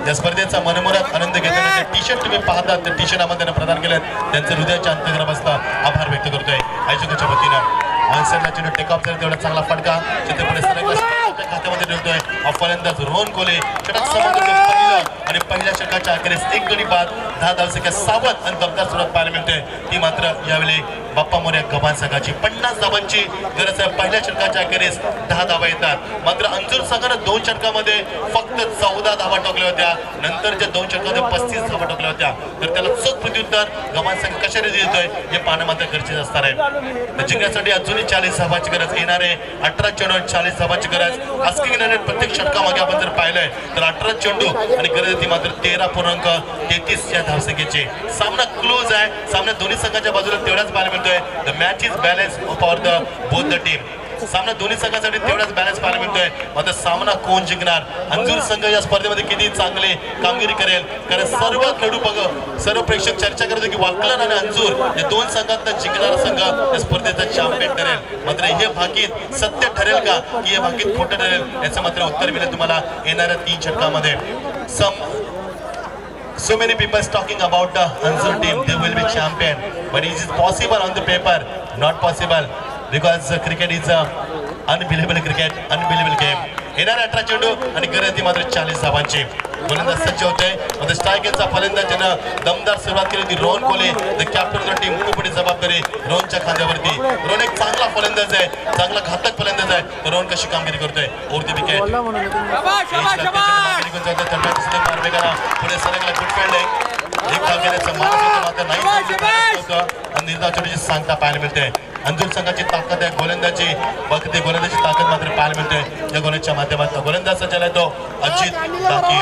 या स्पर्धेचा मनमुराद आनंद घेताना टी शर्ट तुम्ही पाहतात त्या टी शर्ट आम्हाला त्यांना प्रदान केले. त्यांचे हृदयाच्या अंतर्गत आभार व्यक्त करतोय आयोजकाच्या वतीनं. ऑनसाइडला चेंडू टेक ऑफ झाला, तेवढा चांगला फटका चित्रपट खात्यामध्ये ठेवतोय फलंदाज रोहन कोहली. षटक समाप्त आणि पहिल्या षटकाच्या अखेरीस 1 गडी बाद 10 धावसंख्या सावध आणि दमदार सुरुवात पाहायला मिळते. ती मात्र यावेळी बाप्पा मोरे गव्हाण संघाची 50 धावांची गरज आहे. पहिल्या षटकाच्या अखेरीस 10 धावा येतात. मात्र अंजुर संघानं 2 षटकामध्ये फक्त 14 धावा टाकल्या होत्या. नंतरच्या 2 षटकामध्ये 35 धावा टाकल्या होत्या. तर त्याला चोख प्रत्युत्तर गव्हाण संघ कशा रीती देतोय हे पाहणं मात्र गरजेचं असणार आहे. जिंकण्यासाठी अजूनही 40 धावांची गरज येणारे 18 चेंडू 40 धावांची गरज. आस्किंग येणारे प्रत्येक षटकामागे आपण जर पाहिलंय तर 18 चेंडू आणि गरज ती मात्र 13.33 या धावसंख्येची. सामना क्लोज आहे. सामना दोन्ही संघाच्या बाजूला तेवढाच पाहायला मिळतोय. The match is balance for the both the team. सामना दोन्ही संघांसाठी तेवढाच बॅलन्स पाहायला मिळतोय. मात्र सामना कोण जिंकणार? अंजुर संघ या स्पर्धेमध्ये किती चांगली कामगिरी करेल, कारण सर्व खेळाडू सर्व प्रेक्षक चर्चा करत की वाकलन आणि अंजुर या 2 संघात जिंकणारा संघ या स्पर्धेचा चॅम्पियन ठरेल. मात्र हे भाकीत सत्य ठरेल का की हे भाकीत खोटं ठरेल याचं मात्र उत्तर मिळेल तुम्हाला येणाऱ्या 3 षटकामध्ये. So many people is talking about the Anzur team. They will be champion, but is it possible on the paper? Not possible, because cricket is a unbelievable cricket, unbelievable game. येणारे 18 चेंडू आणि गरज ती मात्र 40 धावांची. गोलंदाज सज्ज होते. मात्र स्ट्रायकरचा फलंदाजानं दमदार सुरुवात केली होती. Rohan Kohli the captain of the team. खूप मोठी जबाबदारी रोहनच्या खांद्यावरती. रोहन एक चांगला फलंदाज आहे, चांगला घातक फलंदाज आहे. तर रोहन कशी कामगिरी करतोय? ओरती विकेट पुढे सरकला. Good fielding. एक कामगिरीचं माणूस होतं मात्र नाही निर्धाव चेंडूची सांगता पाहायला मिळते. अंजुर संघाची ताकद आहे गोलंदाजी बघते. गोलंदाजी ताकद मात्र पाहायला मिळते या गोलंदाजच्या माध्यमातून. गोलंदाज सज्जला तो अजित टाकी.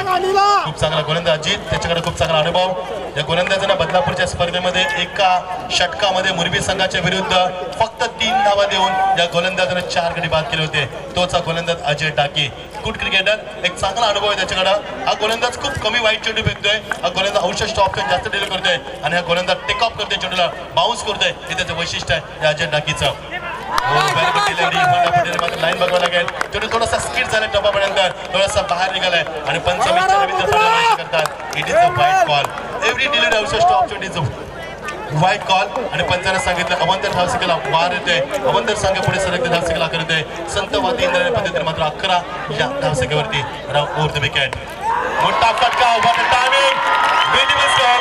खूप चांगला गोलंदाज अजित, त्याच्याकडे खूप चांगला अनुभव. या गोलंदाजांना बदलापूरच्या स्पर्धेमध्ये एका षटकामध्ये मुरबी संघाच्या विरुद्ध फक्त 3 धावा देऊन या गोलंदाजाने 4 गडी बाद केले होते. तोच गोलंदाज अजय टाकी. गुड क्रिकेटर, एक चांगला अनुभव आहे त्याच्याकडं. हा गोलंदाज खूप कमी वाईट चेंडू फेकतोय. हा गोलंदाज औषध स्टॉप जास्त डिले करतोय आणि हा गोलंदाज टेक ऑफ करतोय, चेंडूला बाउन्स करतोय. हे त्याचं वैशिष्ट्य आहे या अजय टाकीचं. लाईन बघावं लागेल. चेंडू थोडासा स्पीड झाला टप्पापर्यंत, थोडासा बाहेर निघालाय आणि 25च्या रवींद्र करतात. इट इज अ वाईट कॉल. एव्हरी डिलीड औषध स्टॉप चेंडू इज अ वाईट कॉल. आणि पंचाने सांगितलं अवंतर धावसंख्येला वार येते. अवंतर संघ पुढे सरकते धावसंख्येला करत आहे. संतवादी इंद्राने पद्धतीने मात्र 11 या धावसंख्येवरती ओव्हर द विकेट. मोठा फटका. What a timing. Beautiful score.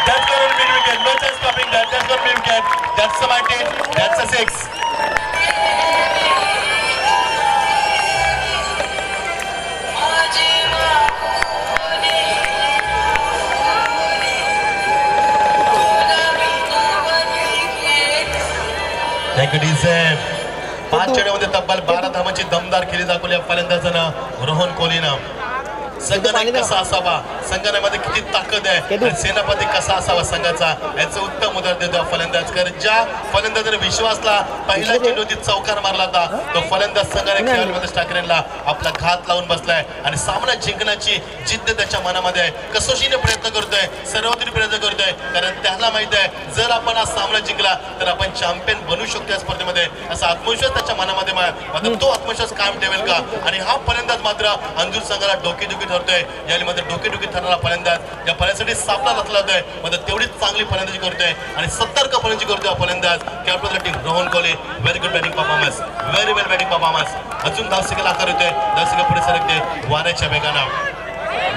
That's going to be wicket. No chance stopping that. That's going to be wicket. That's a 19. That's a 6. Thank you, DC. 5 चेंडूमध्ये तब्बल 12 धावांची दमदार खेळी दाखवली या फलंदाजानं रोहन कोहलीनं. संघनायक कसा असावा, संघामध्ये किती ताकद आहे आणि सेनापती कसा असावा संघाचा, याचं उत्तम उदाहरण देतो फलंदाज. कारण ज्या फलंदाजाने विश्वासला पहिला चेंडूची चौकार मारला होता तो फलंदाज संघाने खेळाडूमध्ये टाकरेला आपला घात लावून बसलाय आणि सामना जिंकण्याची जिद्द त्याच्या मनामध्ये आहे. कसोशीने प्रयत्न करतोय, सर्वतोपरी प्रयत्न करतोय, कारण त्याला माहित आहे जर आपण हा सामना जिंकला तर आपण चॅम्पियन बनू शकतो या स्पर्धेमध्ये. असा आत्मविश्वास त्याच्या मनामध्ये मात्र तो आत्मविश्वास कायम ठेवेल का? आणि हा फलंदाज मात्र अंजुर संघाला डोकेदुखी ठरतोय. यावेळी मात्र डोकेदुखी ठरणारा फलंदाज या फलंदाजासाठी सापला रचला होतोय. मात्र तेवढीच चांगली फलंदाजी करतोय आणि सतर्क फलंदाजी करतोय फलंदाज captain of the team Rohan Kohli. Very good batting performance, very well batting performance. अजून धावसंख्येला आकार होतोय, धावसंख्या पुढे सरकते वाऱ्याच्या वेगानं.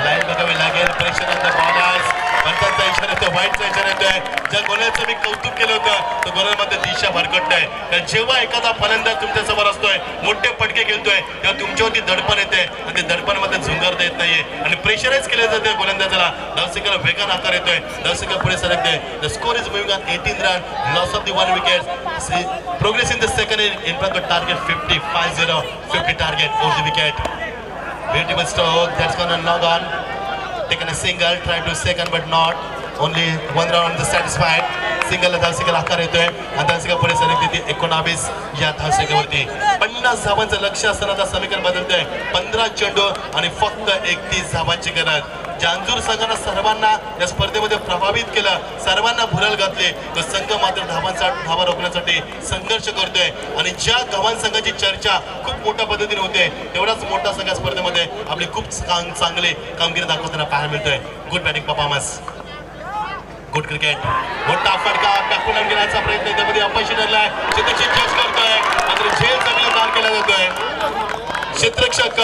लाईन बघावी लागेल. Pressure on the bowlers. आणि त्यांचा इशारा येतोय, व्हाईटचा इशारा येतोय. ज्या गोलंदाजाचं मी कौतुक केलं होतं तो गोलंदाजामध्ये दिशा भरकटतोय. कारण जेव्हा एखादा फलंदाज तुमच्या समोर असतोय, मोठे पटके खेळतोय, तेव्हा तुमच्यावरती दडपण येते आणि ते दडपणमध्ये झुंगारता येत नाहीये आणि प्रेशराईज केले जाते गोलंदाजाला. धावसंख्येला वेगान आकार येतोय, धावसंख्या पुढे सरकते. The score is moving on 18 run, loss of the 1 wicket, progress in the second in front of target 50 target over the wicket. Beautiful stroke, that's gonna knock on. Taken a single, tried to second but not. Only one run on the satisfied. Single धावसंख्येला आकार येतोय आणि धावसंख्या पुढे सरकते ती 19 या धावसंख्येवरती. 50 धावांचं लक्ष असताना आता समीकरण बदलतंय. 15 चेंडू आणि फक्त 31 धावांची गरज. जांजूर संघानं सर्वांना या स्पर्धेमध्ये प्रभावित केलं, सर्वांना भुरळ घातले. तो संघ मात्र धावा रोखण्यासाठी संघर्ष करतोय आणि ज्या गव्हाण संघाची चर्चा खूप मोठ्या पद्धतीने होते, तेवढाच मोठा संघ स्पर्धेमध्ये आपली खूप चांगली कामगिरी दाखवताना पाहायला मिळतोय. Good batting performance, good cricket. मोठा फटका टाकून घेण्याचा प्रयत्न त्यामध्ये अपयशी ठरलाय. क्षेत्ररक्षक जज करतोय मात्र झेल चांगला मार केला जातोय. क्षेत्ररक्षक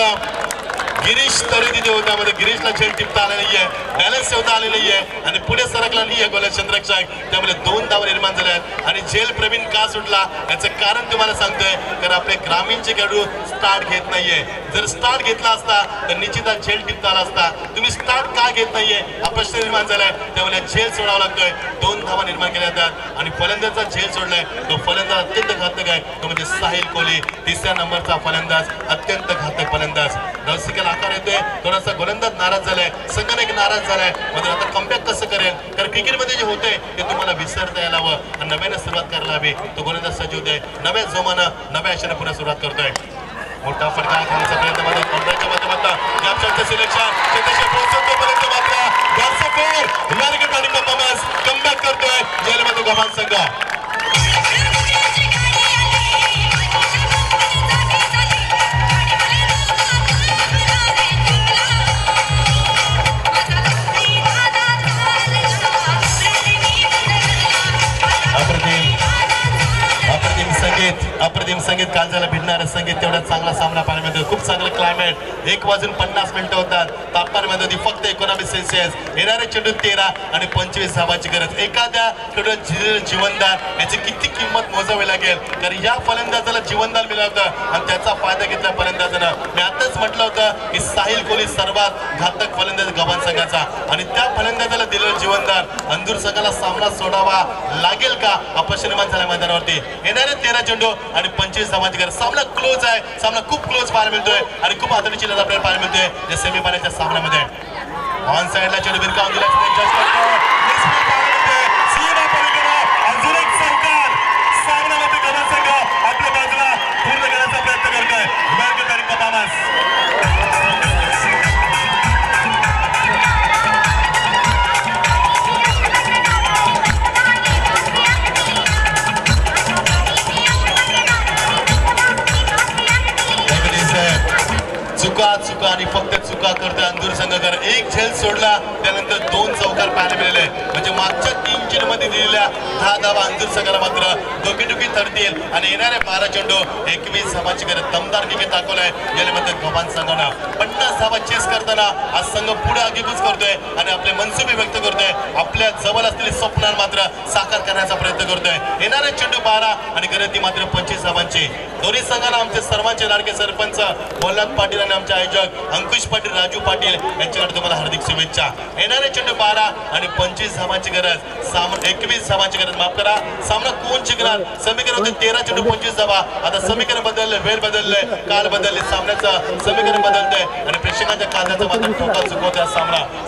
गिरीश तरे तिथे होता, मध्ये गिरीशला झेल टिपता आला नाहीये, बॅलन्स ठेवता आले नाहीये आणि पुढे सरकला नाहीये गोलंदाज क्षेत्ररक्षक. त्यामुळे 2 धावा निर्माण झाल्या आहेत आणि झेल प्रवीण का सुटला याचं कारण तुम्हाला सांगतोय. कारण आपले ग्रामीणचे खेळाडू स्टार्ट घेत नाहीये. जर स्टार्ट घेतला असता तर निश्चितच झेल टिपता आला असता. तुम्ही स्टार्ट का घेत नाहीये हा प्रश्न निर्माण झालाय. त्यामुळे झेल सोडावा लागतोय. 2 धावा निर्माण केल्या जातात आणि फलंदाजाचा झेल सोडलाय. तो फलंदाज अत्यंत घातक आहे, तो म्हणजे साहिल कोहली, 3ऱ्या नंबरचा फलंदाज, अत्यंत घातक फलंदाज. धावसंख्येला आकार येतोय. थोडासा गोलंदाज नाराज झालाय, संघाने एक नाराज झालाय. मात्र आता कमबॅक कसं करेल, कारण क्रिकेटमध्ये जे होतंय ते तुम्हाला विसरता यायला हवं आणि नव्याने सुरुवात करायला हवी. तो गोलंदाज सज्ज होतोय, नव्या जोमानं नव्या आशेने पुन्हा सुरुवात करतोय. मोठा फटका खेळण्याचा प्रयत्न मात्र कॉन्ट्रॅक्टच्या माध्यमातून कॅप्टनचं सिलेक्शन क्षेत्रक्षक पोहोचतोपर्यंत मात्र very good batting performance. Comeback करतोय जेलमध्ये गव्हाण संघ. अप्रतिम संगीत कांजाला भिडणारं संगीत, तेवढा चांगला सामना पाहायला मिळतो. खूप चांगलं क्लायमेट, 1:50 होतात. तापमानामध्ये होती फक्त 19 सेल्सिअस. येणारे चेंडू 13 आणि 25 धावांची गरज. एखाद्या खेळाडूला जीवनदान याची किती किंमत मोजावी लागेल, कारण या फलंदाजाला जीवनदान मिळालं होतं आणि त्याचा फायदा घेतला फलंदाजानं. मी आताच म्हटलं होतं की साहिल कोहली सर्वात घातक फलंदाज गव्हाण संघाचा आणि त्या फलंदाजाला दिलेलं जीवनदान अंधूर संघाला सामना सोडावा लागेल का अपयश निर्माण झाल्या मैदानावरती. येणारे 13 चेंडू आणि 25 धावांची गरज. सामना क्लोज आहे, सामना खूप क्लोज पाहायला मिळतोय आणि खूप आदरणीची लढत आपल्याला पाहायला मिळतोय या सेमीफायनलच्या सामन्यामध्ये. ऑन साइडला चेंडू भिरकावून दिला अजून एक सरकार सामन्यामध्ये गव्हाण संघ आपल्या बाजूला पूर्ण करण्याचा प्रयत्न करतोय. Very good batting performance. चुका आणि फक्त चुका करतोय अंधूर संघाकर. एक झेल सोडला त्यानंतर 2 चौकार पाहायला मिळाले. म्हणजे मागच्या 3 चेंडूमध्ये दिलेल्या 10 धावा अंधूर संघाला मात्र डोकेडुकी ठरतील आणि येणारे 12 चेंडू 21 धावांची गरज. दमदार क्रिकेट दाखवलाय यामध्ये गव्हाण संघानं. 50 धावा चेस करताना हा संघ पुढे आगेकूच करतोय आणि आपले मनसुबे व्यक्त करतोय. आपल्या जवळ असलेली स्वप्न मात्र साकार करण्याचा प्रयत्न करतोय. येणारे चेंडू 12 आणि गरज ती मात्र 25 धावांची. दोन्ही संघांना आमचे सर्वांचे लाडके सरपंच बोलनाथ पाटील आणि आमचे आयोजक अंकुश पाटील, राजू पाटील यांच्याकडे तुम्हाला हार्दिक शुभेच्छा. येणारे चेंडू 12 आणि 25 धावांची गरज. 21 धावांची गरज, माफ करा. सामना कोण जिंकणार? समीकरण होते 13 चेंडू 25 धावा. आता समीकरण बदललंय, वेळ बदललंय, काल बदलले, सामन्याचं समीकरण बदलतंय आणि प्रेक्षकांच्या कांद्याचा मात्र ठोका चुकवतोय.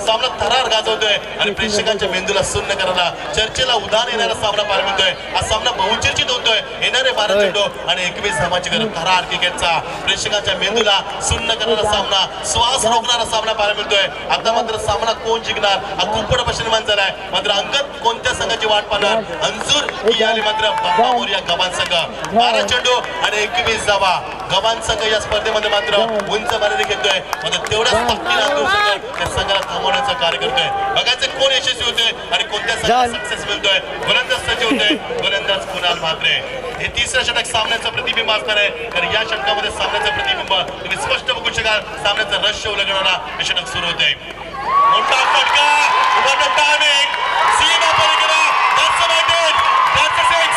सामना थरार गाजवतोय आणि प्रेक्षकांच्या मेंदूला सुन्न करायला चर्चेला उदाहरण येणारा सामना पाहायला मिळतोय. हा सामना बहुचर्चित होतोय. येणारे 12 चेंडू आणि 21 धावांची गरज. थरार क्रिकेटचा प्रेक्षकांच्या मेंदूला सुन्न करणारा सामना, श्वास रोखणारा सामना पाहायला मिळतोय. आता मात्र सामना कोण जिंकणार हा खूप प्रश्न निर्माण झालाय. मात्र अंगत कोणत्या संघाची वाट पाहणार? अंजूर की आली मात्र बाबा मोरया गव्हाण संघ. 12 चेंडू आणि 21 धावा. गव्हाण संघ या स्पर्धेमध्ये मात्र उंच मार्गाने घेतोय. मात्र तेवढ्याच ताकदीने अंजूर संघ त्या संघाला थांबवण्याचं कार्य करतोय. बघायचं कोण यशस्वी होतोय आणि कोणत्या संघाला सक्सेस मिळतोय. गोलंदाज सज्ज होतोय, गोलंदाज कुणाल म्हात्रे. हे 3रं षटक सामन्याचं प्रतिबिंब असणार आहे, कारण या षटकामध्ये सामन्याचं प्रतिबिंब तुम्ही स्पष्ट बघू शकाल. सामन्याचं रश उलगडणारा हे षटक सुरू होतंय. मोठा फटका What a timing! सीमा पलीकडे. That's the right. That's the six.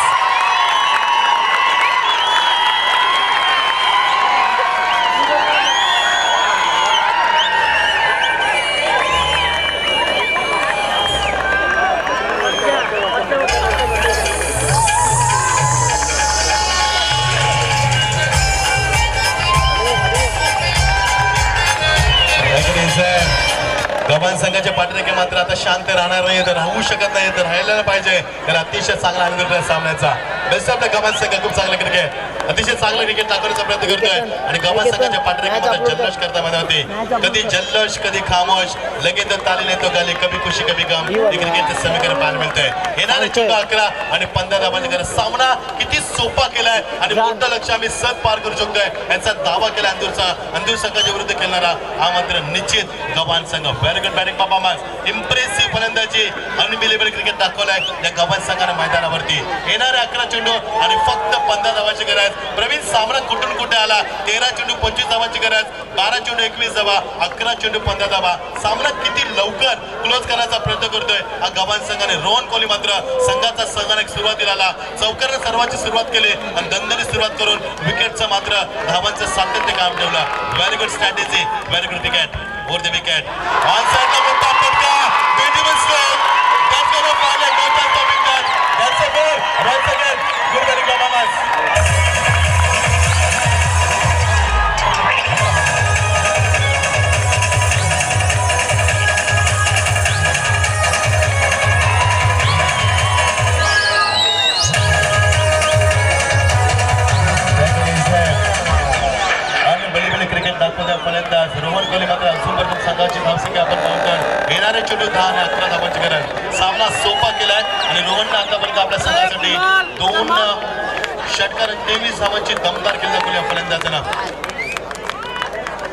गव्हाण संघाचे पाठीराखे मात्र आता शांत राहणार नाही, तर राहू शकत नाही, तर राहायला पाहिजे. तर अतिशय चांगला आनंद सामन्याचा. बेस्ट ऑफ द गव्हाण संघ खूप चांगला क्रिकेट, अतिशय चांगलं क्रिकेट दाखवण्याचा प्रयत्न करतोय. आणि गव्हाण संघाच्या पाठीराखे मात्र जल्लोष करता मध्ये होते. कधी जल्लोष कधी खामोश, लगेच ताली नेतो गाली, कभी खुशी कभी गम. हे क्रिकेटचं समीकरण पाहायला मिळतंय. येणारे 11 आणि 15 धावांचा सामना किती सोपा केलाय आणि मोठं लक्ष आम्ही सत पार करू शकतोय याचा दावा केला अंदूर संघाच्या विरुद्ध खेळणारा हा मात्र निश्चित गव्हाण संघ. Very good batting performance, impressive फलंदाजी, अनबिलिव्हेबल क्रिकेट दाखवलाय या गव्हाण संघाने मैदानावरती. येणारे 11 चेंडू आणि फक्त 15 धावांची गरज. प्रवीण सामना कुठून कुठे आला. 13 चेंडू 25 धावांची गरज, 12 चेंडू 21 धावा, 11 चेंडू 15 धावा. सामना किती लवकर क्लोज करायचा प्रयत्न करतोय हा गव्हाण संघाने. रोहन कोहली मात्र संघाचा संघाने सुरुवातीला आला, चौकारने सर्वांची सुरुवात केली आणि दणदणीत सुरुवात करून विकेटचं मात्र धावांचं सातत्य काम ठेवलं. Very good strategy, very good wicket over the wicket. On साइडला मोठा फटका, beautiful stroke. That's gonna fall like no chance of wicket. That's a goal. Once again, good batting performance. फलंदाज रोहन कोहली मात्र अजूनपर्यंत संघाची धावसंख्या आपण पाहतो. येणारे चेंडू 10 आणि 11 धावांची गरज. सामना सोपा केलाय आणि रोहननं आतापर्यंत आपल्या संघासाठी 2 षटकार 23 धावांची दमदार खेळ दाखवली फलंदाजानं.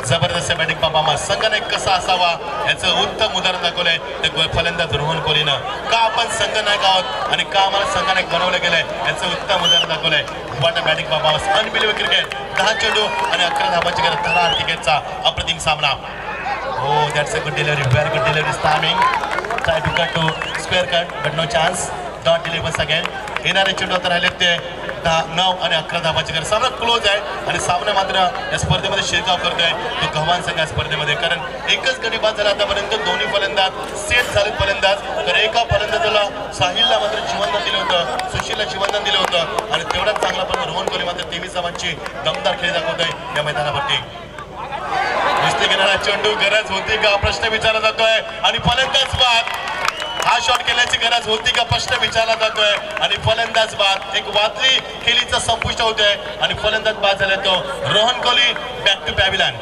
जबरदस्त बॅटिंग परफॉर्मन्स. संघाने कसा असावा याचं उत्तम उदाहरण दाखवलंय ते फलंदाज रोहन कोहलीनं. का आपण संघ नायक आहोत आणि का आम्हाला संघाने बनवलं गेलंय याचं उत्तम उदाहरण दाखवलंय. What a batting performance, unbelievable cricket. 10 चेंडू आणि 11 धावांची गरज. 10 क्रिकेटचा अप्रतिम सामना. हो, that's a good delivery, very good delivery. Timing, try to cut to square cut but no chance. Dot deliveries again. येणारे चेंडू आता राहिले ते 9 आणि 11 धावांची गरज. सामना क्लोज आहे आणि सामना मात्र या स्पर्धेमध्ये शिरकाव करतोय तो गव्हाण संघ या स्पर्धेमध्ये. कारण एकच गडी बाद झाला आतापर्यंत. दोन्ही फलंदाज सेट झालेत फलंदाज. तर एका फलंदाजाला साहिलला मात्र जीवनदान दिलं होतं, सुशीलला जीवनदान दिलं होतं आणि तेवढाच चांगला पण रोहन कोहली मात्र 23 धावांची दमदार खेळ दाखवतोय या मैदानावरती. नुसते घेणारा चेंडू गरज होती का प्रश्न विचारला जातोय आणि फलंदाज बाद. हा शॉट केल्याची गरज होती का प्रश्न विचारला जातोय आणि फलंदाज बाद. एक वादळी खेळीचा संपुष्ट होतोय आणि फलंदाज बाद झाला तो Rohan Kohli. Back to pavilion.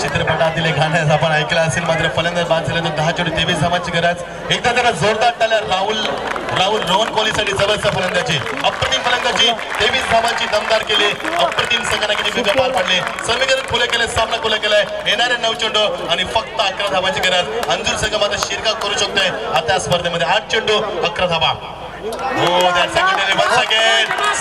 चित्रपटातील एक गाणं आपण ऐकलं असेल. मात्र फलंदाज बाद झाले तर 10 चेंडू 23 धावांची गरज. एकदा त्याला जोरदार टाळ्या. राहुल रोहन कोहलीसाठी जबरदस्त फलंदाजी, अप्रतिम फलंदाजी. 23 धावांची दमदार केली. अप्रतिम संघाने किती भूमिका पार पाडली. समीकरण खुले केले, सामना खुला केलाय. येणारे 9 चेंडू आणि फक्त 11 धावांची गरज. अंजूर संघ मात्र शिरकाव करू शकतोय आता स्पर्धेमध्ये. 8 चेंडू 11 धावा.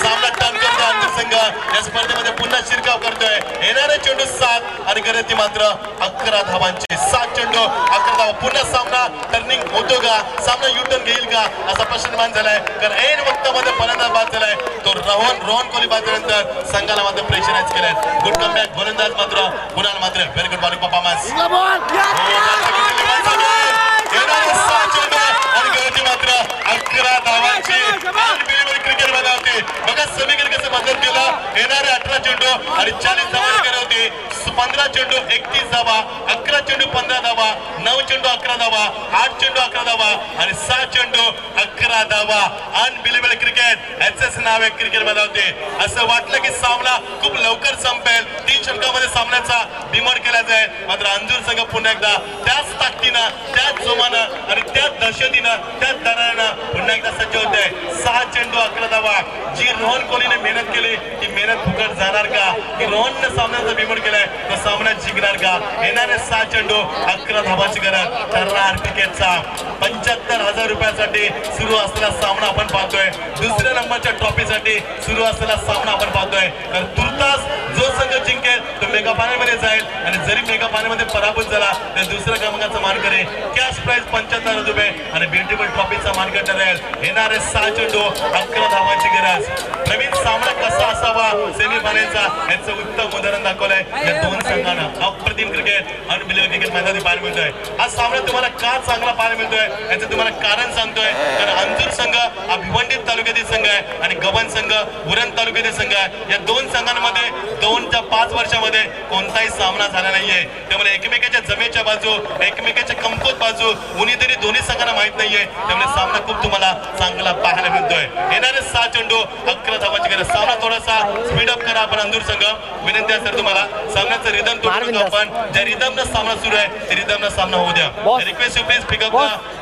सामना टर्न करतो अंजूर संघ या स्पर्धेमध्ये. पुन्हा शिरकाव करतोय. येणारे चेंडू 7 आणि गरज मात्र 11 धावांची. 7 चेंडू 11 धावा. पुन्हा सामना टर्निंग होतो का, सामना युटर्न घेईल का असा प्रश्न निर्माण झालाय. कारण ऐन वक्तामध्ये फलंदाज बाद झालाय तो रोहन कोहली बाद झाल्यानंतर संघाला मात्र प्रेशराईज केलंय. गुड कमबॅक गोलंदाज मात्र कुणाल मात्र व्हेरी गुड बॉलिंग परफॉर्मन्स. आणि गरज मात्र 11 धावांची. क्रिकेट मध्ये होते बघा समीकरण कसं बदलते. केलं. येणारे 18 चेंडू आणि 40 धावा निघाले होते. 15 चेंडू 31 धावा, 11 चेंडू 15 धावा, 9 चेंडू 11 धावा, 8 चेंडू 11 धावा आणि 6 चेंडू 11 धावा. अनबिलिव्हेबल क्रिकेट एसएस नाव एक क्रिकेट मध्ये होते. असं वाटलं की सामना खूप लवकर संपेल, 3 षटकामध्ये सामन्याचा डिमांड केला जाईल. मात्र अंजूर संघ पुन्हा एकदा त्याच ताकदीनं, त्याच जोमानं आणि त्याच दहशतीनं, त्याच दरानं पुन्हा एकदा सज्ज होते. 6 चेंडू 11 धावा. जी रोहन कोहलीने मेहनत केली ती मेहनत फुकट जाणार का? की रोहनने सामन्याचा डिमांड केलाय तो सामना जिंकणार का? येणारे 6 चेंडू 11 धावाची गरज ठरणार क्रिकेटचा. 75,000 रुपयासाठी सुरू असलेला सामना आपण पाहतोय. दुसऱ्या नंबरच्या ट्रॉफीसाठी सुरू असलेला सामना आपण पाहतोय. तर तुर्तास जो संघ जिंकेल तो मेगा फायनलमध्ये जाईल आणि जरी मेगा फायनलमध्ये पराभूत झाला तर दुसऱ्या क्रमांकाचा मानकरी कॅश प्राइज 75,000 रुपये आणि ब्युटिफुल ट्रॉफीचा मानकरी ठरेल. येणारे 6 चेंडू 11 धावांची गरज. नवीन सामना कसा असावा सेमीफायनलचा याचं उत्तम उदाहरण दाखवलंय या दोन संघांना. अप्रतिम क्रिकेट अनबिलिव्हेबल क्रिकेट मैदानी पाहायला मिळतोय. हा सामना तुम्हाला का चांगला पाहायला मिळतोय याचं तुम्हाला कारण सांगतोय. कारण अंजूर संघ हा भिवंडी तालुक्यातील संघ आहे आणि गव्हाण संघ उरण तालुक्यातील संघ आहे. या दोन संघांमध्ये 2-5 वर्षामध्ये कोणताही सामना झाला नाहीये. त्यामुळे एकमेकाच्या जमेच्या बाजू, एकमेकाच्या कमकुवत बाजू कुणीतरी दोन्ही संघांना माहित नाहीये. त्यामुळे सामना खूप तुम्हाला चांगला पाहायला मिळतोय. येणारे 6 चेंडू 11 धावांची गरज. सामना थोडासा स्पीड अप करा आपण अंजूर संघ. विनंती असेल तुम्हाला सामन्याचं रिदम तोडू नका. आपण ज्या रिदमनं सामना सुरू आहे त्या रिदमनं सामना होऊ द्या. Request you please pick up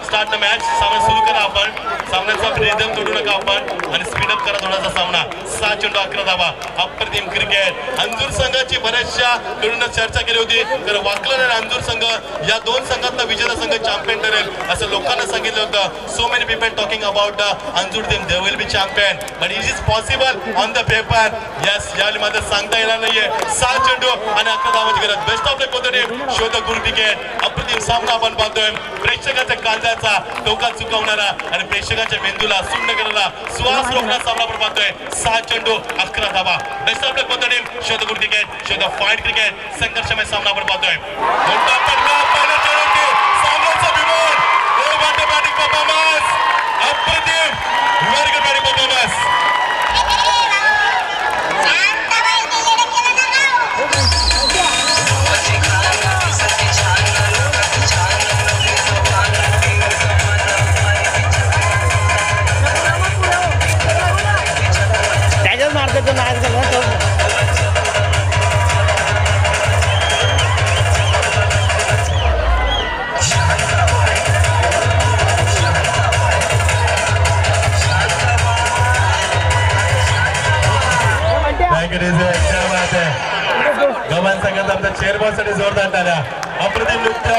start the match. सामना सुरू करा आपण. सामन्याचा रिदम तोडू नका आपण आणि स्पीड अप करा थोडासा सामना. 6 चेंडू 11 धावा. अप्रतिम क्रिकेट. अंजूर संघाची बऱ्याचशा कडून चर्चा केली होती तर वाकलन आणि अंजूर संघ या दोन संघातला विजेता संघ चॅम्पियन ठरेल असं लोकांना सांगितलं होतं. So many people talking about Anjur team they will be champion but it is possible on the paper. Yes यावेळी मात्र सांगता येणार नाहीये. 6 चेंडू आणि 11 धावांची गरज. Best of luck for the team. Show the good cricket. अप्रतिम सामना आपण पाहतोय. प्रेक्षकाच्या काळजाचा टोका चुकवणारा आणि प्रेक्षकाच्या मेंदूला सुन्न करणारा श्वास रोखणारा सामना आपण पाहतोय. 6 चेंडू 11 धावा. Best of luck for the team. Show the good cricket. Show the fight cricket. संघर्षमय सामना आपण पाहतोय. मोठा फटका पहिल्या चेंडूवरती. सामन्याचा विमान. What a batting performance. अप्रतिम. Very good batting performance. त्याच्याच मारते तो नाही गव्हाण संघात आमच्या चेअरमन साठी जोरदार टाळ्या. अप्रतिम नृत्य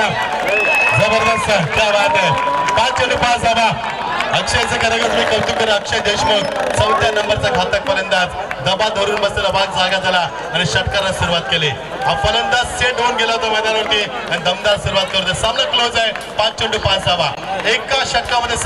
जबरदस्त. क्या बात आहे. 5 चेंडू 5 धावा. अक्षयचं करायचं मी कौतुक करा. अक्षय देशमुख 4थ्या नंबरचा घातक फलंदाज. दबा धरून बसलेला बाद जागा झाला आणि षटकाराला सुरुवात केली. हा फलंदाज सेट होऊन गेला होता मैदानावरती आणि दमदार सुरुवात करतोय. सामना क्लोज आहे. 5 चेंडू 5 धावा. एका षटकामध्ये